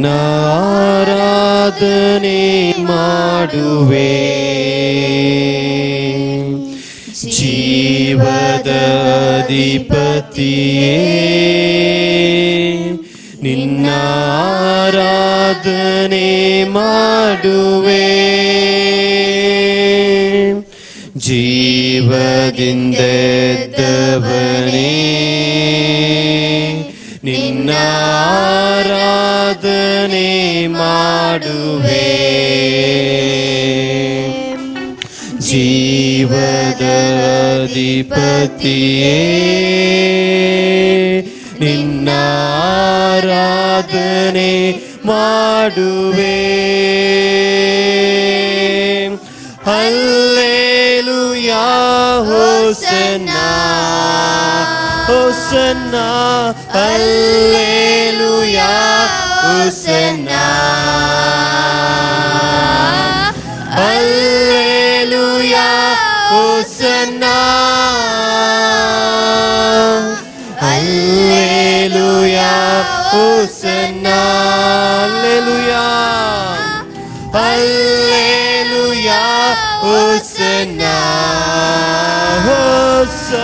ನಿನ್ನ ಆರಾಧನೆ ಮಾಡುವೆ. ಜೀವದ ಅಧಿಪತಿಯೇ ನಿನ್ನ ಆರಾಧನೆ ಮಾಡುವೆ. ಜೀವದಿಂದೆದ್ದವನೇ ನಿನ್ನ ಆರಾಧನೆ ಮಾಡುವೆ. ಜೀವದ ಅಧಿಪತಿಯೇ ನಿನ್ನ ಆರಾಧನೆ ಮಾಡುವೆ. ಹಲ್ಲೆಲೂಯಾ ಹೋಸನ್ನಾ ಹೋಸನ್ನಾ ಹಲ್ಲೆಲೂಯಾ ಹೋಸನ್ನಾ ಹಲ್ಲೆಲೂಯಾ ಹೋಸನ್ನಾ ಹಲ್ಲೆಲೂಯಾ ಹೋಸನ್ನಾ ಹಲ್ಲೆಲೂಯಾ ಹಲ್ಲೆಲೂಯಾ ಹೋಸನ್ನಾ ಹೋಸನ್ನಾ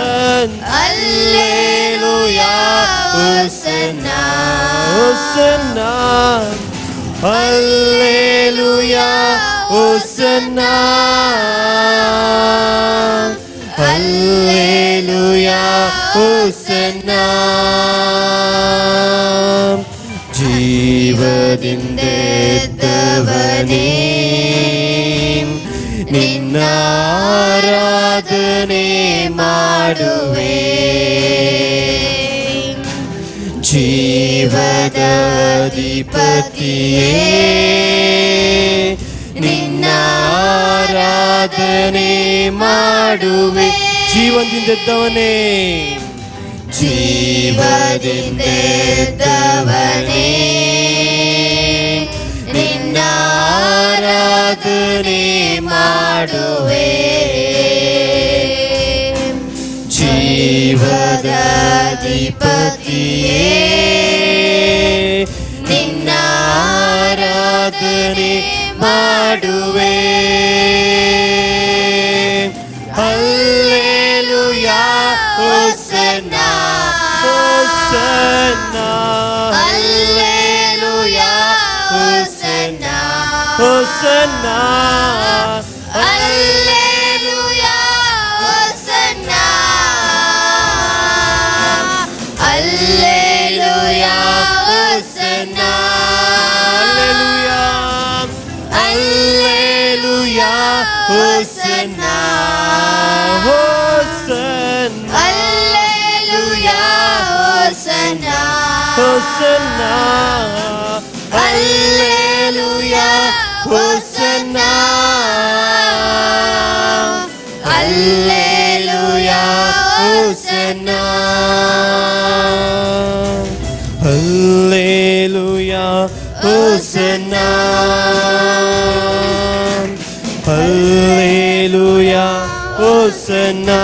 ಹಲ್ಲೆಲೂಯಾ ಹೋಸನ್ನಾ ಹೋಸನ್ನಾ ಹಲ್ಲೆಲೂಯಾ ಹೋಸನ್ನಾ ಹಲ್ಲೆಲೂಯಾ ಹೋಸನ್ನಾ. ಜೀವದಿಂದೆದ್ದವನೇ ನಿನ್ನ ಆರಾಧನೆ ಮಾಡುವೆ. ಜೀವದ ಅಧಿಪತಿಯೇ ನಿನ್ನ ಆರಾಧನೆ ಮಾಡುವೆ. ಜೀವದಿಂದೆದ್ದವನೇ ಜೀವದಿಂದೆದ್ದವನೇ ನಿನ್ನ ಆರಾಧನೆ ಮಾಡುವೆ. ಜೀವದ ಅಧಿಪತಿಯೇ ನಿನ್ನ ಆರಾಧನೆ ಮಾಡುವೆ. ಹಲ್ಲೆಲೂಯಾ ಹೋಸನ್ನಾ ಹೋಸನ್ನಾ ಹಲ್ಲೆಲೂಯಾ ಹೋಸನ್ನಾ ಹೋಸನ್ನಾ ಹಲ್ಲೆಲೂಯಾ ಹೋಸನ್ನಾ ಹಲ್ಲೆಲೂಯಾ ಹೋಸನ್ನಾ ಹಲ್ಲೆಲೂಯಾ ಹೋಸನ್ನಾ ಹೋಸನ್ನಾ ಹಲ್ಲೆಲೂಯಾ ಹೋಸನ್ನಾ ಹೋಸನ್ನಾ ಹಲ್ಲೆಲೂಯಾ ಹೋಸನ್ನಾ ಹಲ್ಲೆಲೂಯಾ ಹೋಸನ್ನಾ ಹಲ್ಲೆಲೂಯಾ ಹೋಸನ್ನಾ ಹಲ್ಲೆಲೂಯಾ ಹೋಸನ್ನಾ.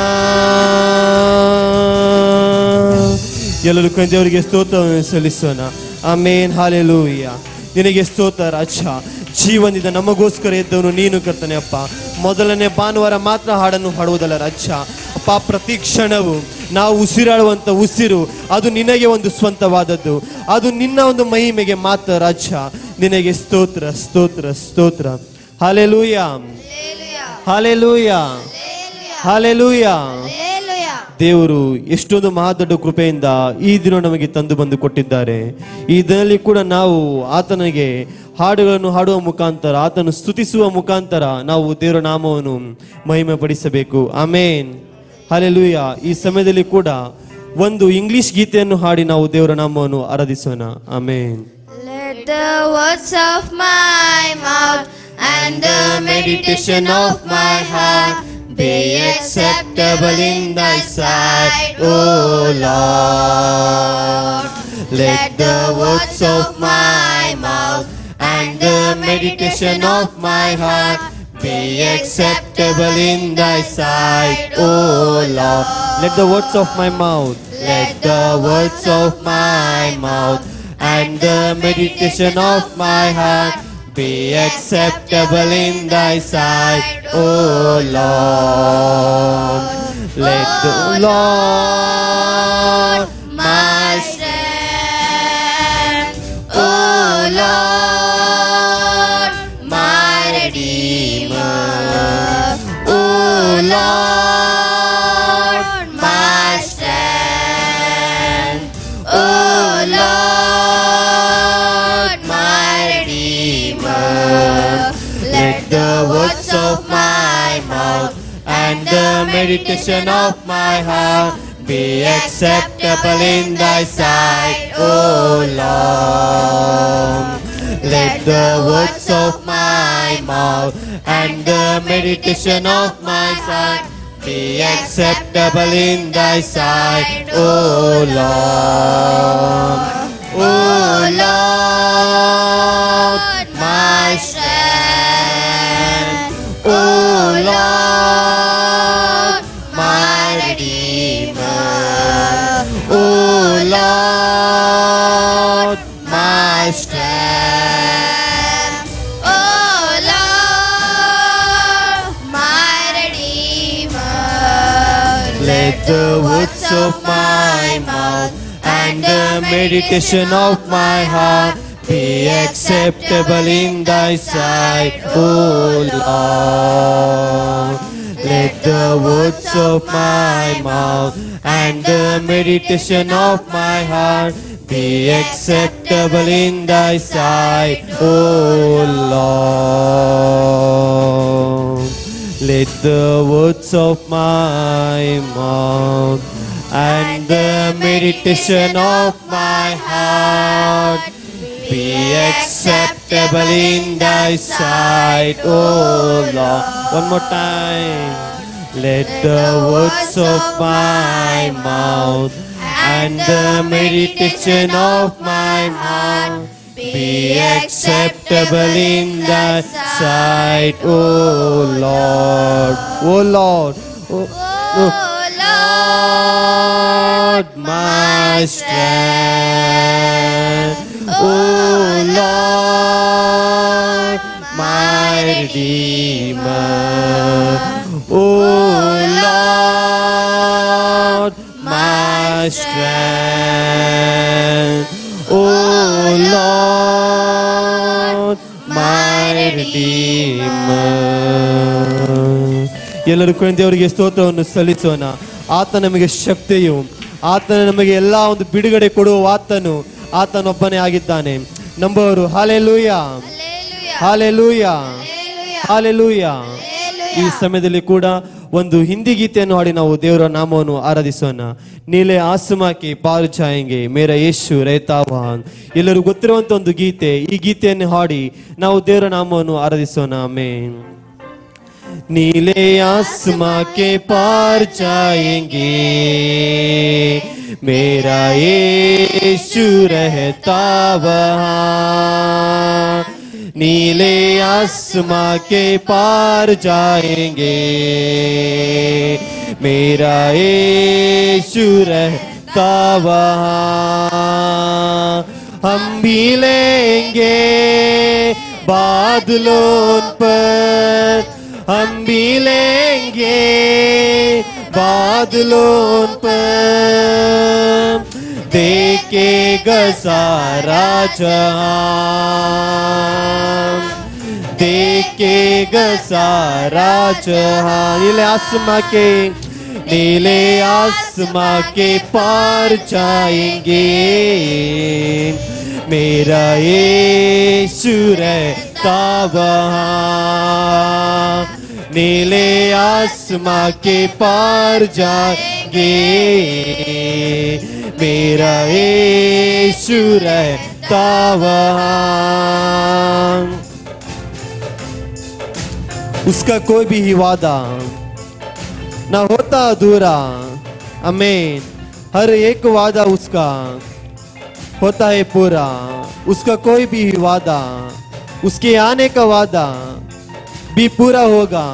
ಎಲ್ಲರೂ ದೇವರಿಗೆ ಸ್ತೋತ್ರವನ್ನು ಸಲ್ಲಿಸೋಣ. ಆಮೇನ್ ಹಲ್ಲೆಲೂಯಾ. ನಿನಗೆ ಸ್ತೋತ್ರ ರಾಜ. ಜೀವನದಿಂದ ನಮಗೋಸ್ಕರ ಎದ್ದವನು ನೀನು ಕರ್ತನೆ ಅಪ್ಪ. ಮೊದಲನೇ ಭಾನುವಾರ ಮಾತ್ರ ಹಾಡನ್ನು ಹಾಡುವುದಲ್ಲ ರಾಜ ಅಪ್ಪ. ಪ್ರತಿ ಕ್ಷಣವು ನಾವು ಉಸಿರಾಡುವಂಥ ಉಸಿರು ಅದು ನಿನಗೆ ಒಂದು ಸ್ವಂತವಾದದ್ದು. ಅದು ನಿನ್ನ ಒಂದು ಮಹಿಮೆಗೆ ಮಾತ್ರ ರಾಜ. ನಿನಗೆ ಸ್ತೋತ್ರ ಸ್ತೋತ್ರ ಸ್ತೋತ್ರ. ಹಲ್ಲೆಲೂಯಾ ಹಲ್ಲೆಲೂಯಾ ಹಲ್ಲೆಲೂಯಾ. ದೇವರು ಎಷ್ಟೊಂದು ಮಹಾದೊಡ್ಡ ಕೃಪೆಯಿಂದ ಈ ದಿನ ನಮಗೆ ತಂದು ಬಂದು ಕೊಟ್ಟಿದ್ದಾರೆ. ಈ ದಿನದಲ್ಲಿ ಕೂಡ ನಾವು ಆತನಿಗೆ ಹಾಡುಗಳನ್ನು ಹಾಡುವ ಮುಖಾಂತರ, ಆತನು ಸ್ತುತಿಸುವ ಮುಖಾಂತರ ನಾವು ದೇವರ ನಾಮವನ್ನು ಮಹಿಮೆ ಪಡಿಸಬೇಕು. ಆಮೇನ್ ಹಲ್ಲೆಲೂಯಾ. ಈ ಸಮಯದಲ್ಲಿ ಕೂಡ ಒಂದು ಇಂಗ್ಲಿಷ್ ಗೀತೆಯನ್ನು ಹಾಡಿ ನಾವು ದೇವರ ನಾಮವನ್ನು ಆರಾಧಿಸೋಣ. ಆಮೇನ್. Let the words of my mouth and the meditation of my heart be acceptable in thy sight, O Lord. Let the words of my mouth and the meditation of my heart be acceptable in thy sight, O Lord. Let the words of my mouth, let the words of my mouth and the meditation of my heart be acceptable in thy sight, O Lord. Let the Lord my strength, O Lord my Redeemer, O Lord my strength, O Lord my Redeemer. Let the words of my mouth and the meditation of my heart be acceptable in thy sight, O Lord. Let the words of my mouth and the meditation of my heart be acceptable in thy sight, O Lord. O Lord, my strength, O Lord, my Redeemer, O Lord, my strength, O Lord, my Redeemer. Let the words of my mouth and the meditation of my heart be acceptable in thy sight, O Lord. Let the words of my mouth and the meditation of my heart be acceptable in thy sight, O Lord. Let the words of my mouth and the meditation of my heart be acceptable in thy sight, O Lord. One more time. Let the words of my mouth and the meditation of my heart be acceptable in thy sight, O Lord. O Lord. O Lord, my strength. O Lord, my Redeemer. O Lord, my strength. O Lord, my Redeemer. ಎಲ್ಲರೂ ದೇವರಿಗೆ ಸ್ತೋತ್ರವನ್ನು ಸಲ್ಲಿಸೋಣ. ಆತ ನಮಗೆ ಶಕ್ತಿಯು, ಆತನ ನಮಗೆ ಎಲ್ಲ ಒಂದು ಬಿಡುಗಡೆ ಕೊಡುವ ಆತನು ಆತನೊಬ್ಬನೇ ಆಗಿದ್ದಾನೆ. ನಂಬುವವರು ಹಾಲೆಲೂಯಾ, ಹಾಲೆಲೂಯಾ, ಹಾಲೆಲೂಯಾ. ಈ ಸಮಯದಲ್ಲಿ ಕೂಡ ಒಂದು ಹಿಂದಿ ಗೀತೆಯನ್ನು ಹಾಡಿ ನಾವು ದೇವರ ನಾಮವನ್ನು ಆರಾಧಿಸೋಣ. ನೀಲೆ ಆಸಮಾಕೆ ಪಾರು ಜಾಯೆಂಗೆ ಮೇರ ಯೇಸು ರೈತಾವಾನ್. ಎಲ್ಲರೂ ಗೊತ್ತಿರುವಂತ ಒಂದು ಗೀತೆ. ಈ ಗೀತೆಯನ್ನು ಹಾಡಿ ನಾವು ದೇವರ ನಾಮವನ್ನು ಆರಾಧಿಸೋಣ. ಆಮೆನ್. नीले आसमां के पार जाएंगे, मेरा यीशु रहता वहाँ. नीले आसमां के पार जाएंगे, मेरा यीशु रहता वहाँ. हम भी लेंगे बादलों पर, हम भी लेंगे बादलों पर, देखेगा सारा जहां, देखेगा सारा जहां. नीले आसमां के पार जाएंगे, मेरा यीशु रहता वहाँ. नीले आसमां के पार जाएंगे, मेरा यीशु रहता वहाँ. उसका कोई भी वादा ना होता अधूरा. आमीन. हर एक वादा उसका होता है पूरा. उसका कोई भी वादा, उसके आने का वादा भी पूरा होगा.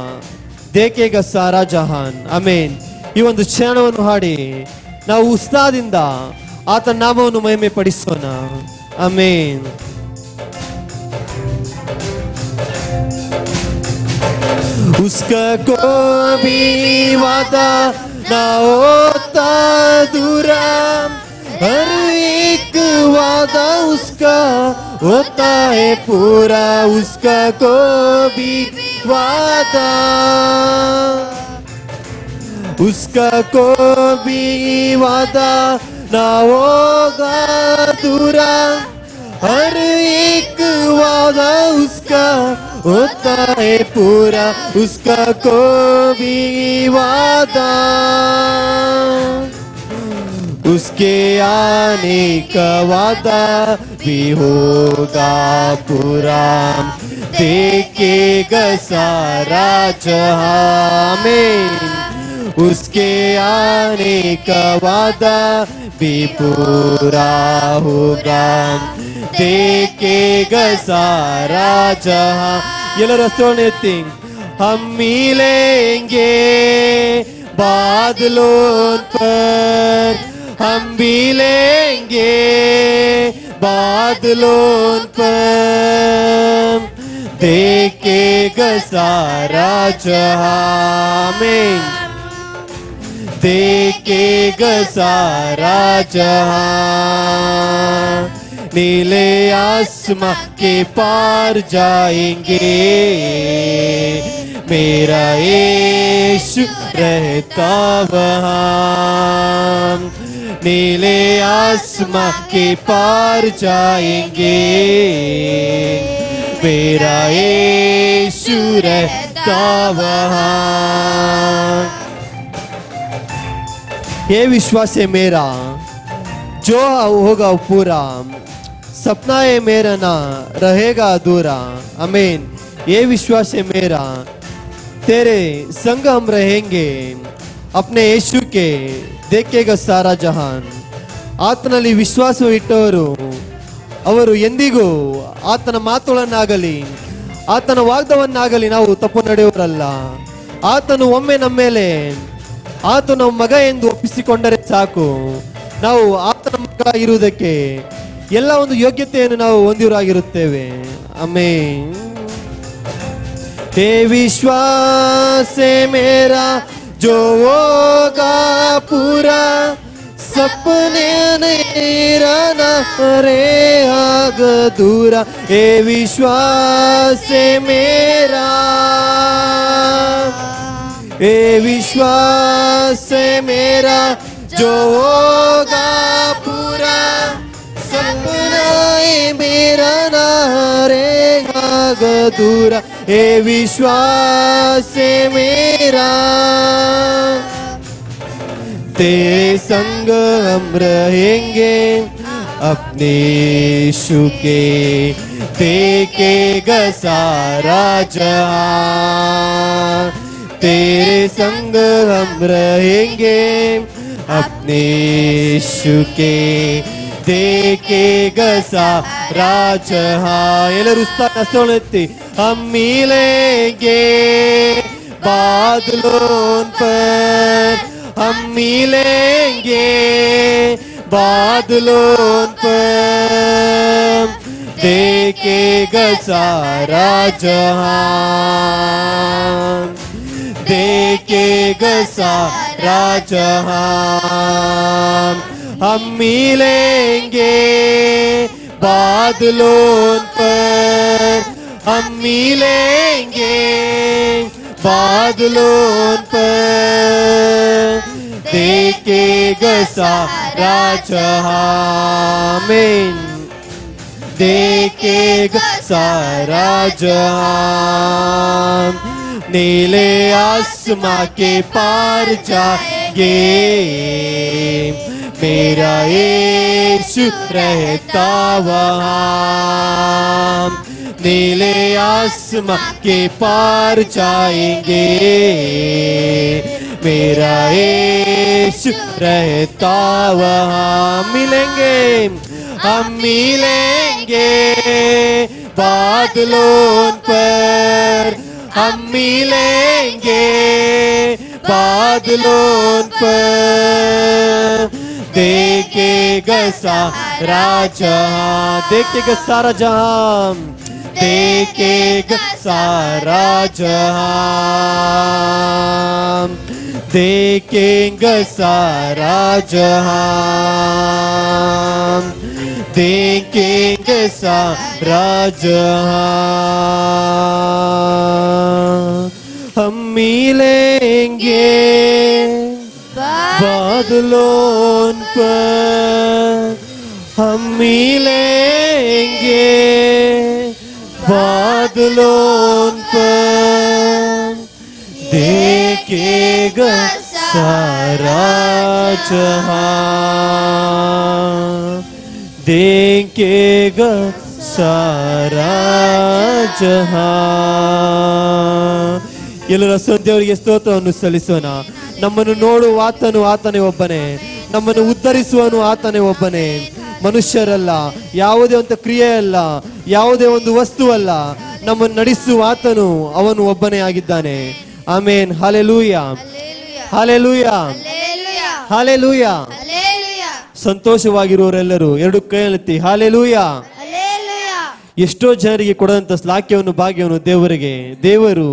देखेगा सारा जहान. ಆಮೇನ್. ಈ ಒಂದು ಕ್ಷಣವನ್ನು ಹಾಡಿ ನಾವು ಉತ್ಸಾಹದಿಂದ ಆತನ ನಾಮವನ್ನು ಮಹಿಮೆ ಪಡಿಸೋಣ. आमीन। उसका कोई भी वादा ना होता अधूरा, हर एक वादा उसका होता है पूरा। उसका कोई भी वादा, उसका कोई भी वादा ना होगा अधूरा, हर एक वादा उसका होता है पूरा। उसका कोई भी वादा, उसके आने का वादा भी होगा पूरा। देखेगा सारा जहां में, उसके आने का वादा भी पूरा होगा। देखेगा सारा जहां। ಎಲ್ಲರೂ ಹಸ್ತವನ್ನು ಎತ್ತಿ हम मिलेंगे बादलों पर, हम मिलेंगे बादलों पर। देखेगा सारा जहां में, देखेगा सारा जहां। नीले आसमां के पार जाएंगे, मेरा यीशु रहता वहाँ। नीले आसमां के पार जाएंगे, मेरा यीशु रहता वहाँ। ये विश्वास है मेरा, जो होगा वो पूरा। सपना है मेरा ना रहेगा अधूरा। आमीन। ये विश्वास है मेरा, तेरे संग हम रहेंगे अपने ಯೇಸು के देखेगा सारा ಜಹಾನ್। ಆತನಲ್ಲಿ ವಿಶ್ವಾಸವಿಟ್ಟವರು ಅವರು ಎಂದಿಗೂ ಆತನ ಮಾತುಗಳನ್ನಾಗಲಿ ಆತನ ವಾಗ್ದಾನವನ್ನಾಗಲಿ ನಾವು ತಪ್ಪು ನಡೆಯುವರಲ್ಲ। ಆತನು ಒಮ್ಮೆ ನಮ್ಮ ಮೇಲೆ ಆತನು ನಮ್ಮ ಮಗ ಎಂದು ಒಪ್ಪಿಸಿಕೊಂಡರೆ ಸಾಕು, ನಾವು ಆತನ ಮಗ ಇರುವುದಕ್ಕೆ ಎಲ್ಲ ಒಂದು ಯೋಗ್ಯತೆಯನ್ನು ನಾವು ಹೊಂದಿರುವಾಗಿರುತ್ತೇವೆ। ಆಮೆನ್। हे विश्वास है मेरा जो होगा पूरा, सपने मेरा न रहेगा अधूरा। हे विश्वास है मेरा, हे विश्वास है मेरा जो होगा पूरा, सपना मेरा न रहेगा अधूरा। हे विश्वास है मेरा, तेरे संग हम रहेंगे अपने यीशु के। देखेगा सारा जहां, तेरे संग हम रहेंगे अपने यीशु के। देखेगा सारा जहां। ಎಲ್ಲರೂ ಹಸ್ತವನ್ನು ಎತ್ತಿ हम मिलेंगे बादलों पर, हम मिलेंगे बादलों पर। देखेगा सारा जहां, देखेगा सारा जहां। हम मिलेंगे बादलों पर, हम मिलेंगे बादलों पर। देखेगा सारा जहां में, देखेगा सारा जहां। नीले आसमां के पार जाएंगे, मेरा यीशु रहता वहाँ। नीले आसमां के पार जाएंगे, मेरा यीशु रहता वहाँ। मिलेंगे, हम मिलेंगे बादलों पर, हम मिलेंगे बादलों पर। देखेगा सारा जहां, देखेगा सारा जहां, देखेगा सारा जहां, देखेगा सारा जहां, देखेंगे सारा जहां। हम मिलेंगे बादलों पर, हम मिलेंगे बादलों पर, देखेगा सारा जहां, देखेगा सारा ಜಹಾನ್. ಎಲ್ಲರ ದೇವರಿಗೆ ಸ್ತೋತ್ರವನ್ನು ಸಲ್ಲಿಸೋಣ. ನಮ್ಮನ್ನು ನೋಡುವ ಆತನೇ ಒಬ್ಬನೇ, ನಮ್ಮನ್ನು ಉದ್ಧರಿಸುವನು ಆತನೇ ಒಬ್ಬನೇ. ಮನುಷ್ಯರಲ್ಲ, ಯಾವುದೇ ಒಂದು ಕ್ರಿಯೆ ಅಲ್ಲ, ಯಾವುದೇ ಒಂದು ವಸ್ತುವಲ್ಲ, ನಮ್ಮನ್ನು ನಡೆಸುವ ಆತನು ಅವನು ಒಬ್ಬನೇ ಆಗಿದ್ದಾನೆ. ಆಮೇನ್. ಹಲ್ಲೆಲೂಯಾ, ಹಲ್ಲೆಲೂಯಾ, ಹಲ್ಲೆಲೂಯಾ. ಸಂತೋಷವಾಗಿರುವವರೆಲ್ಲರೂ ಎರಡು ಕೈಯೆತ್ತಿ ಹಲ್ಲೆಲೂಯಾ. ಎಷ್ಟೋ ಜನರಿಗೆ ಕೊಡದಂತ ಶ್ಲಾಘ್ಯವನ್ನು ಭಾಗ್ಯವನ್ನು ದೇವರು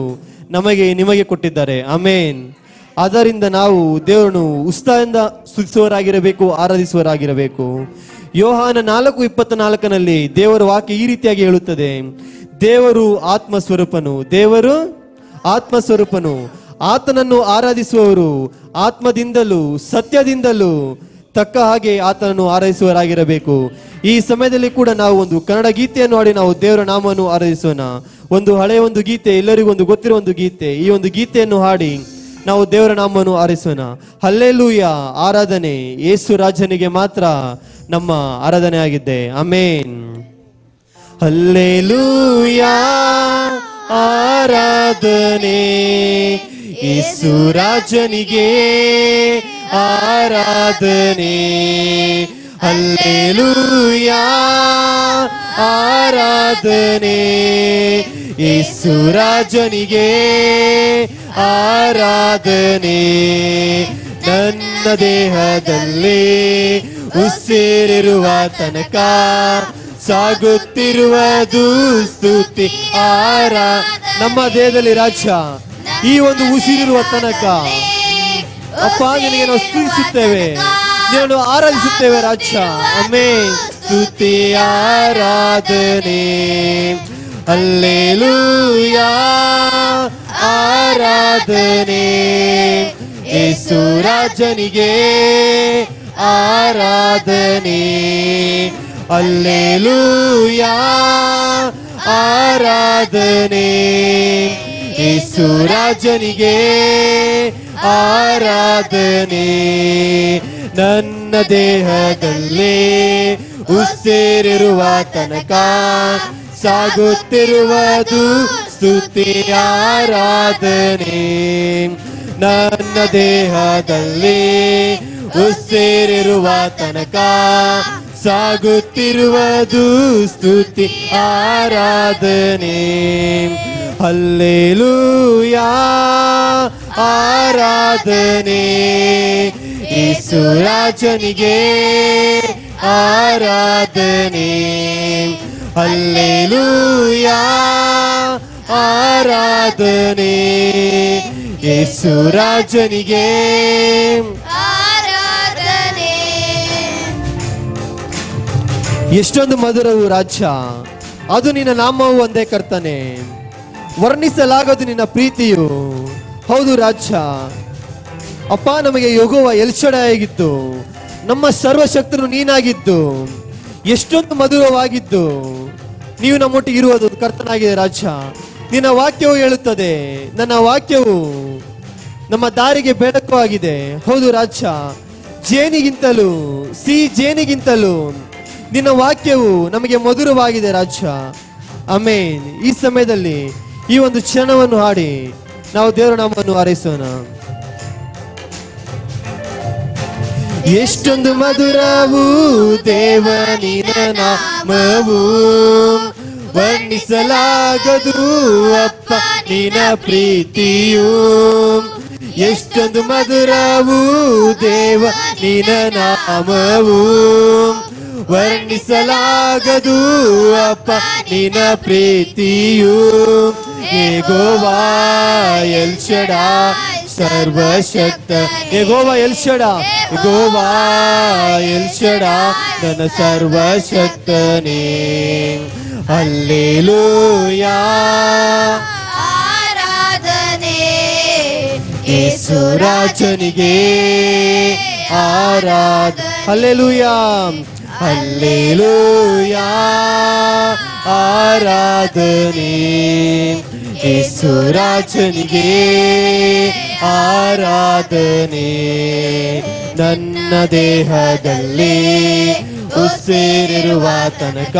ನಮಗೆ ನಿಮಗೆ ಕೊಟ್ಟಿದ್ದಾರೆ. ಆಮೇನ್. ಆದ್ದರಿಂದ ನಾವು ದೇವರನ್ನು ಉತ್ಸಾಹದಿಂದ ಸ್ತುತಿಸುವವರಾಗಿರಬೇಕು, ಆರಾಧಿಸುವವರಾಗಿರಬೇಕು. ಯೋಹಾನ 4:24 ದೇವರ ವಾಕ್ಯ ಈ ರೀತಿಯಾಗಿ ಹೇಳುತ್ತದೆ, ದೇವರು ಆತ್ಮಸ್ವರೂಪನು, ದೇವರು ಆತ್ಮಸ್ವರೂಪನು, ಆತನನ್ನು ಆರಾಧಿಸುವವರು ಆತ್ಮದಿಂದಲೂ ಸತ್ಯದಿಂದಲೂ ತಕ್ಕ ಹಾಗೆ ಆತನನ್ನು ಆರಾಧಿಸುವವರಾಗಿರಬೇಕು. ಈ ಸಮಯದಲ್ಲಿ ಕೂಡ ನಾವು ಒಂದು ಕನ್ನಡ ಗೀತೆಯನ್ನು ಹಾಡಿ ನಾವು ದೇವರ ನಾಮವನ್ನು ಆರಾಧಿಸೋಣ. ಒಂದು ಹಳೆಯ ಒಂದು ಗೀತೆ, ಎಲ್ಲರಿಗೂ ಒಂದು ಗೊತ್ತಿರುವ ಒಂದು ಗೀತೆ. ಈ ಒಂದು ಗೀತೆಯನ್ನು ಹಾಡಿ ನಾವು ದೇವರ ನಾಮವನ್ನು ಆರಾಧಿಸೋಣ. ಹಲ್ಲೆಲೂಯಾ. ಆರಾಧನೆ ಯೇಸು ರಾಜನಿಗೆ ಮಾತ್ರ ನಮ್ಮ ಆರಾಧನೆ ಆಗಿದೆ. ಆಮೇನ್. ಹಲ್ಲೆಲೂಯಾ. ಆರಾಧನೆ ಯೇಸು ರಾಜನಿಗೆ ಆರಾಧನೆ. ಹಲ್ಲೆಲೂಯಾ. ಆರಾಧನೆ ಯೇಸು ರಾಜನಿಗೆ ಆರಾಧನೆ. ನನ್ನ ದೇಹದಲ್ಲಿ ಉಸಿರಿರುವ ತನಕ ಸಾಗುತ್ತಿರುವುದು ಸ್ತುತಿ ನಮ್ಮ ದೇಹದಲ್ಲಿ ರಾಜ. ಈ ಒಂದು ಉಸಿರಿರುವ ತನಕ ಅಪ್ಪ ನಿನಗೆ ನಾವು ಸ್ತುತಿಸುತ್ತೇವೆ, ನೀನು ಆರಾಧಿಸುತ್ತೇವೆ ರಾಜ. ಆಮೆನ್. ಸ್ತುತಿ ಆರಾಧನೆ. ಹಲ್ಲೆಲೂಯಾ. ಆರಾಧನೆ ಯೇಸು ರಾಜನಿಗೆ ಆರಾಧನೆ. ಹಲ್ಲೆಲೂಯಾ. ಆರಾಧನೆ ಯೇಸು ರಾಜನಿಗೆ ಆರಾಧನೆ. ನನ್ನ ದೇಹದಲ್ಲಿ ಉಸಿರಿರುವ ತನಕ ಸಾಗುತ್ತಿರುವುದು ಸ್ತುತಿ ಆರಾಧನೆ. ನನ್ನ ದೇಹದಲ್ಲಿ ಉಸಿರಿರುವ ತನಕ ಸಾಗುತ್ತಿರುವುದು ಸ್ತುತಿ ಆರಾಧನೆ. ಹಲ್ಲೆಲೂಯಾ. ಆರಾಧನೆ ಯೇಸು ರಾಜನಿಗೆ ಆರಾಧನೆ. ಹಲ್ಲೆಲೂಯಾ. ಆರಾಧನೆ ಯೇಸು ರಾಜನಿಗೆ ಆರಾಧನೆ. ಎಷ್ಟೊಂದು ಮಧುರವು ರಾಜ್ಯ, ಅದು ನಿನ್ನ ನಾಮವು ಒಂದೇ ಕರ್ತನೆ. ವರ್ಣಿಸಲಾಗದು ನಿನ್ನ ಪ್ರೀತಿಯು. ಹೌದು ರಾಜ್ಯ. ಅಪ್ಪ, ನಮಗೆ ಯೆಹೋವ ಎಲ್ಶಡೈ ಆಗಿದ್ದು, ನಮ್ಮ ಸರ್ವಶಕ್ತನು ನೀನಾಗಿದ್ದು, ಎಷ್ಟೊಂದು ಮಧುರವಾಗಿದ್ದು ನೀವು ನಮ್ಮೊಟ್ಟಿಗೆ ಇರುವುದು ಕರ್ತನಾಗಿದೆ ರಾಜ್ಯ. ನಿನ್ನ ವಾಕ್ಯವು ಹೇಳುತ್ತದೆ, ನನ್ನ ವಾಕ್ಯವು ನಮ್ಮ ದಾರಿಗೆ ಬೆಳಕು ಆಗಿದೆ. ಹೌದು ರಾಜ್ಯ. ಜೇನಿಗಿಂತಲೂ ಸಿಹಿ ಜೇನಿಗಿಂತಲೂ ನಿನ್ನ ವಾಕ್ಯವು ನಮಗೆ ಮಧುರವಾಗಿದೆ ರಾಜ್ಯ. ಆಮೇನ್. ಈ ಸಮಯದಲ್ಲಿ ಈ ಒಂದು ಕ್ಷಣವನ್ನು ಹಾಡಿ ನಾವು ದೇವರ ನಾಮವನ್ನು ಹಾರೈಸೋಣ. ಎಷ್ಟೊಂದು ಮಧುರವು ದೇವ ನಿನ್ನ ನಾಮವು, ವರ್ಣಿಸಲಾಗದು ಅಪ್ಪ ನಿನ್ನ ಪ್ರೀತಿಯು. ಎಷ್ಟೊಂದು ಮಧುರವು ದೇವ ನಿನ್ನ ನಾಮವು, ವರ್ಣಿಸಲಾಗದು ಅಪ್ಪ ನಿನ್ನ ಪ್ರೀತಿಯು. ಯೆಹೋವಾ ಎಲ್ ಶಡಾಯ್ ಸರ್ವಶಕ್ತ, ಯೆಹೋವಾ ಎಲ್ ಶಡಾಯ್, ಯೆಹೋವಾ ಎಲ್ ಶಡಾಯ್ ನನ್ನ ಸರ್ವಶಕ್ತನೇ. ಹಲ್ಲೆಲೂಯಾ ಆರಾಧನೆ ಯೇಸು ರಾಜನಿಗೆ ಆರಾಧನೆ. ಹಲ್ಲೆಲೂಯಾ ಹಲ್ಲೆಲೂಯಾ ಆರಾಧನೆ ಯೇಸು ರಾಜನಿಗೆ ಆರಾಧನೆ. ನನ್ನ ದೇಹದಲ್ಲಿ ಉಸಿರಿರುವ ತನಕ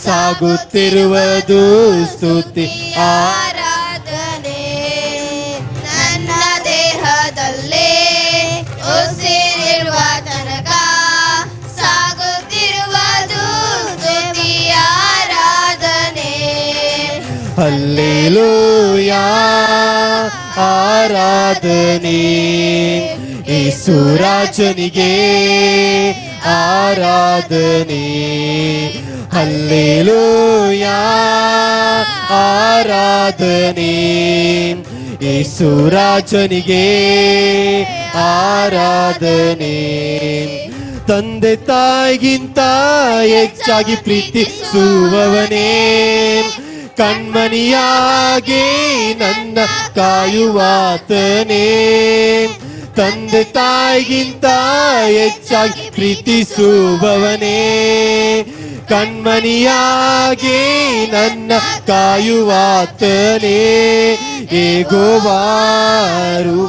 ಸಾಗುತ್ತಿರುವುದು ಸ್ತುತಿ ಆರಾಧನೆ. ನನ್ನ ದೇಹದಲ್ಲಿ ಉಸಿರಿರುವ ತನಕ ಸಾಗುತ್ತಿರುವುದು ಸ್ತುತಿ ಆರಾಧನೆ. ಹಲ್ಲೆಲೂಯಾ ಆರಾಧನೆ ಯೇಸು ರಾಜನಿಗೆ ಆರಾಧನೆ. ಹಲ್ಲೆಲೂಯಾ ಆರಾಧನೆ ಯೇಸು ರಾಜನಿಗೆ ಆರಾಧನೆ. ತಂದೆ ತಾಯಿಗಿಂತ ಹೆಚ್ಚಾಗಿ ಪ್ರೀತಿಸುವವನೇ, ಕಣ್ಮಣಿಯಾಗಿ ನನ್ನ ಕಾಯುವಾತನೇ. ತಂದೆ ತಾಯಿಗಿಂತ ಹೆಚ್ಚಾಗಿ ಪ್ರೀತಿಸುವವನೇ, ಕಣ್ಮಣಿಯಾಗಿ ನನ್ನ ಕಾಯುವಾತನೇ. ಯೆಹೋವಾರು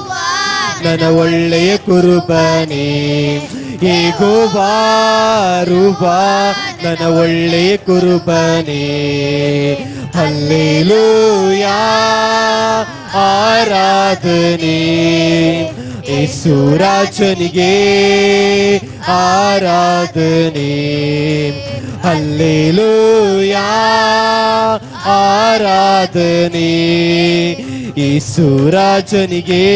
ನನ್ನ ಒಳ್ಳೆಯ ಕುರುಬನೇ, ಯೆಹೋವಾರು ನನ್ನ ಒಳ್ಳೆಯ ಕುರುಬನೇ. ಹಲ್ಲೆಲೂಯಾ ಆರಾಧನೆ ಯೇಸು ರಾಜನಿಗೆ ಆರಾಧನೆ. ಹಲ್ಲೆಲೂಯಾ ಆರಾಧನೆ ಯೇಸು ರಾಜನಿಗೆ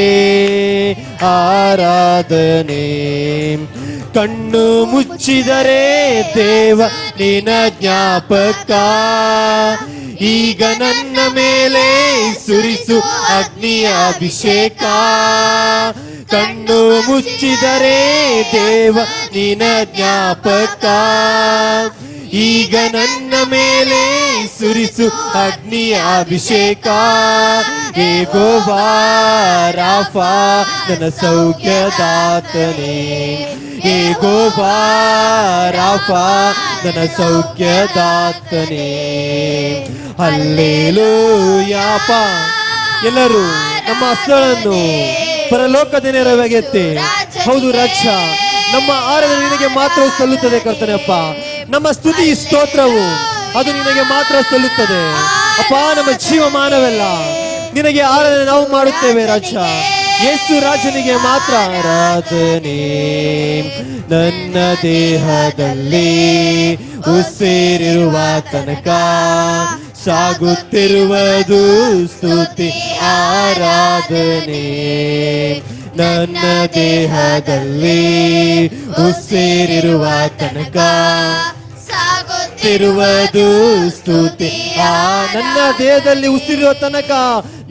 ಆರಾಧನೆ. ಕಣ್ಣು ಮುಚ್ಚಿದರೆ ದೇವ ನಿನ್ನ ಜ್ಞಾಪಕ, ಈಗ ನನ್ನ ಮೇಲೆ ಸುರಿಸು ಅಗ್ನಿಯ ಅಭಿಷೇಕ. ಕಣ್ಣು ಮುಚ್ಚಿದರೆ ದೇವ ನಿನ್ನ ಜ್ಞಾಪಕ, ಈಗ ನನ್ನ ಮೇಲೆ ಸುರಿಸು ಅಗ್ನಿಯ ಅಭಿಷೇಕ. ಯೆಹೋವಾ ರಾಫಾ ನನ್ನ ಸೌಖ್ಯದಾತನೇ, ಯೆಹೋವಾ ರಾಫಾ ನನ್ನ ಸೌಖ್ಯದಾತನೇ. ಹಲ್ಲೆಲೂಯಾಪ. ಎಲ್ಲರೂ ನಮ್ಮ ಹಸ್ತಗಳನ್ನು ಪರಲೋಕದ ನೆರವೇಗೆತ್ತಿ. ಹೌದು ರಾಜ, ನಮ್ಮ ಆರಾಧನೆ ನಿನಗೆ ಮಾತ್ರ ಸಲ್ಲುತ್ತದೆ ಕರ್ತನೆಯಪ್ಪ. ನಮ್ಮ ಸ್ತುತಿ ಸ್ತೋತ್ರವು ಅದು ನಿನಗೆ ಮಾತ್ರ ಸಲ್ಲುತ್ತದೆ ಅಪ್ಪ. ನಮ್ಮ ಜೀವಮಾನವೆಲ್ಲ ನಿನಗೆ ಆರಾಧನೆ ನಾವು ಮಾಡುತ್ತೇವೆ ರಾಜ. ಯೇಸು ರಾಜನಿಗೆ ಮಾತ್ರ ಆರಾಧನೆ. ನನ್ನ ದೇಹದಲ್ಲಿ ಉಸಿರಿರುವ ತನಕ ಸಾಗುತ್ತಿರುವುದು ಸ್ತುತಿ ಆರಾಧನೆ. ನನ್ನ ದೇಹದಲ್ಲಿ ಉಸಿರಿರುವ ತನಕ ಸಾಗುತ್ತಿರುವುದು ಸ್ತುತಿ. ನನ್ನ ದೇಹದಲ್ಲಿ ಉಸಿರಿರುವ ತನಕ,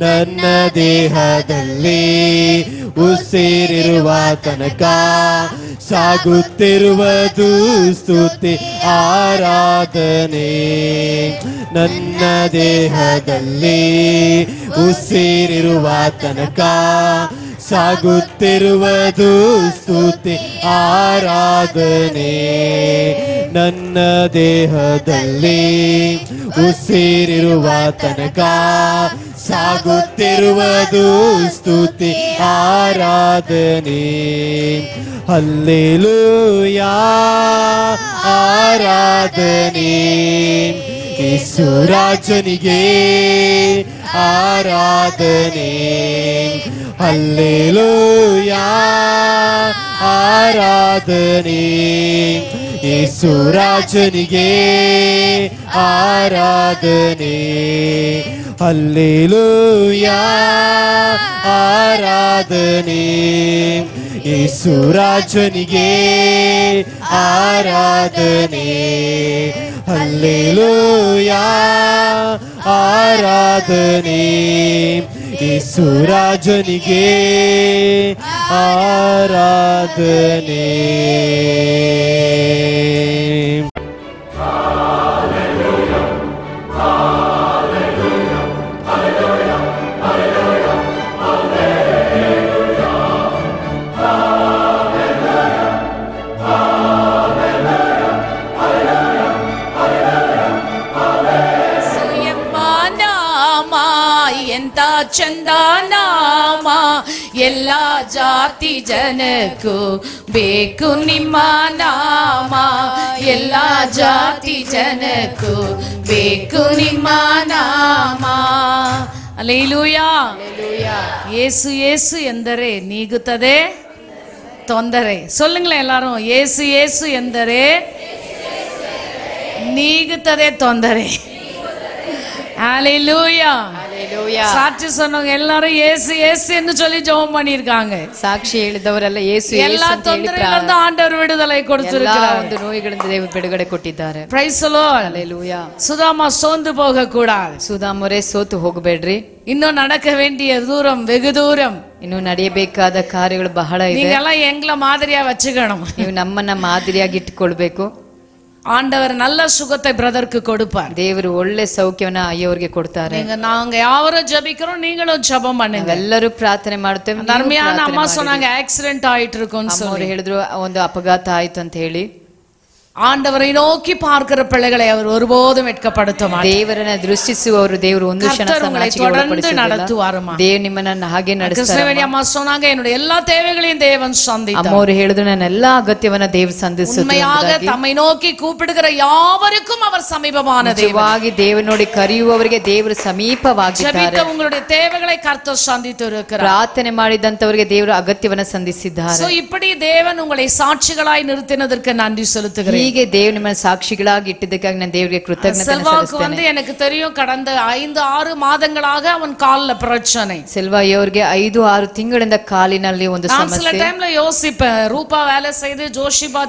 ನನ್ನ ದೇಹದಲ್ಲಿ ಉಸಿರಿರುವ ತನಕ ಸಾಗುತ್ತಿರುವುದು ಸ್ತುತಿ ಆರಾಧನೆ. ನನ್ನ ದೇಹದಲ್ಲಿ ಉಸಿರಿರುವ ತನಕ ಸಾಗುತ್ತಿರುವುದು ಸ್ತುತಿ ಆರಾಧನೆ. ನನ್ನ ದೇಹದಲ್ಲಿ ಉಸಿರಿರುವ ತನಕ ಸಾಗುತ್ತಿರುವುದು ಸ್ತುತಿ ಆರಾಧನೆ. ಹಲ್ಲೆಲೂಯಾ ಆರಾಧನೆ ಯೇಸು ರಾಜನಿಗೆ ಆರಾಧನೆ. ಹಲ್ಲೆಲೂಯಾ ಆರಾಧನೆ ಯೇಸು ರಾಜನಿಗೆ ಆರಾಧನೆ. ಹಲ್ಲೆಲೂಯಾ ಆರಾಧನೆ ಯೇಸು ರಾಜನಿಗೆ ಆರಾಧನೆ. ಹಲ್ಲೆಲೂಯಾ ಆರಾಧನೆ. ಯೇಸು ರಾಜನಿಗೆ ಆರಾಧನೆ. ಎಂತ ಚಂದ ನಾಮ, ಎಲ್ಲ ಜಾತಿ ಜನಕ್ಕೂ ಬೇಕು ನಿಮ್ಮ ನಾಮ, ಎಲ್ಲ ಜಾತಿ ಜನಕ್ಕೂ ಬೇಕು ನಿಮ್ಮ ನಾಮ. ಹಲ್ಲೆಲೂಯಾ. ಯೇಸು ಯೇಸು ಎಂದರೆ ನೀಗುತ್ತದೆ ತೊಂದರೆ. சொல்லுங்களேன் எல்லாரும், ಯೇಸು ಯೇಸು ಎಂದರೆ ನೀಗುತ್ತದೆ ತೊಂದರೆ. ஹல்லேலூயா. சாட்சி சொன்னவங்க எல்லாரும் இயேசு இயேசு என்று சொல்லி ஜெபம் பண்ணிருக்காங்க. ಸಾಕ್ಷಿ ಹೇಳಿದವರೆಲ್ಲ ಯೇಸು ಯೇಸು எல்லா ತೊಂದರೆಗಳಿಂದ ಆண்டவர் ವಿಡುದலை கொடுத்திருக்கிறார். ಒಂದು ನೋಯಿಗಳಿಂದ ದೇವರು ಬಿಡುಗಡೆ ಕೊಟ್ಟಿದ್ದಾರೆ. Praise the Lord. Hallelujah. Sudama சோர்ந்து போக கூடாது. ಸುಧಾಮರೇ ಸೋತು ಹೋಗಬೇಡ್ರಿ. இன்னும் நடக்க வேண்டிய தூரம் வெகு தூரம். ಇನ್ನು ನಡೆಯಬೇಕಾದ ಕಾರ್ಯಗಳು ಬಹಳ ಇದೆ. நீங்க எங்களை மாதிரியா வச்சுக்கணும். ನೀವು ನಮ್ಮನ್ನ ಮಾದರಿಯಾಗಿ ಇಟ್ಟುಕೊಳ್ಬೇಕು. ஆண்டவர் நல்ல சுகத்தை பிரதருக்கு கொடுப்பார். ದೇವರು ಒಳ್ಳೆ ಸೌಖ್ಯವನ್ನ ಅಯ್ಯವರಿಗೆ ಕೊಡ್ತಾರೆ. நாங்க யாவரும் ஜெபிக்கிறோம், நீங்களும் ஜெபம் பண்ணுங்க. ಎಲ್ಲರೂ ಪ್ರಾರ್ಥನೆ ಮಾಡುತ್ತೇವೆ. ಅರ್ಮಿಯಾನ ಅಮ್ಮ சொன்னாங்க ஆக்சிಡೆಂಟ್ ಆயிட்டு இருக்குன்னு சொல்லி. ಅವರು ಹೇಳಿದ್ರು ಒಂದು ಅಪಘಾತ ಆಯ್ತು ಅಂತ ಹೇಳಿ. ஆண்டவரை நோக்கி பார்க்கிற பிள்ளைகளை அவர் ஒருபோதும் வெட்கப்படுத்த மாட்டார். ದೇವರನ್ನ ದೃಷ್ಟಿಸುವವರು ದೇವರು ಒಂದು ಕ್ಷಣ நடத்துவாருமா. ದೇವರು ನಿಮ್ಮನ್ನ ಹಾಗೆ ನಡೆಸ್ತಾರೆ. கிருஷ்ணவேணி அம்மா சொன்னாங்க, என்னோட எல்லா தேவைகளையும் தேவன் சந்தித்தார். ಅಮ್ಮವರು ಹೇಳಿದ್ರು ನನ್ನ ಎಲ್ಲಾ ಅಗತ್ಯವನ್ನ ದೇವರು ಸಂಧಿಸುತ್ತಾರೆ. உண்மையாக தம்மை நோக்கி கூப்பிடுகிற யாவருக்கும் அவர் சமீபமான தேவன். ನಿಜವಾಗಿ ದೇವರು ನೋಡಿ ಕರೆಯುವವರಿಗೆ ದೇವರು ಸಮೀಪವಾಗಿದ್ದಾರೆ. ಜಪಿತ உங்களுடைய தேவைகளை கர்த்தர் சந்தித்து இருக்கிறார். ಪ್ರಾರ್ಥನೆ ಮಾಡಿದಂತವರಿಗೆ ದೇವರು ಅಗತ್ಯವನ್ನ ಸಂಧಿಸಿದ್ದಾರೆ. சோ இப்படி தேவன் உங்களை சாட்சிகளாய் நிறுத்தினதற்கு நன்றி செலுத்துகிறேன். ಹೀಗೆ ದೇವರು ನಿಮ್ಮನ್ನು ಸಾಕ್ಷಿಗಳಾಗಿ ಇಟ್ಟಿದ್ದಕ್ಕಾಗಿ ನಾನು ದೇವರಿಗೆ ಕೃತಜ್ಞತೆ ಸಲ್ಲಿಸುತ್ತೇನೆ. எனக்கு தெரியும், கடந்த 5-6 ಮಾದಗಳಾಗ ಅವನ ಕಾಲಿನ பிரச்சனை. செல்வாய் ಅವರಿಗೆ 5-6 ತಿಂಗಳಿಂದ ಕಾಲಿನಲ್ಲಿ ಒಂದು ಸಮಸ್ಯೆ. சில டைம்ல யோசிப்பேன், ரூபா வேலை செய்து ஜோஷுவா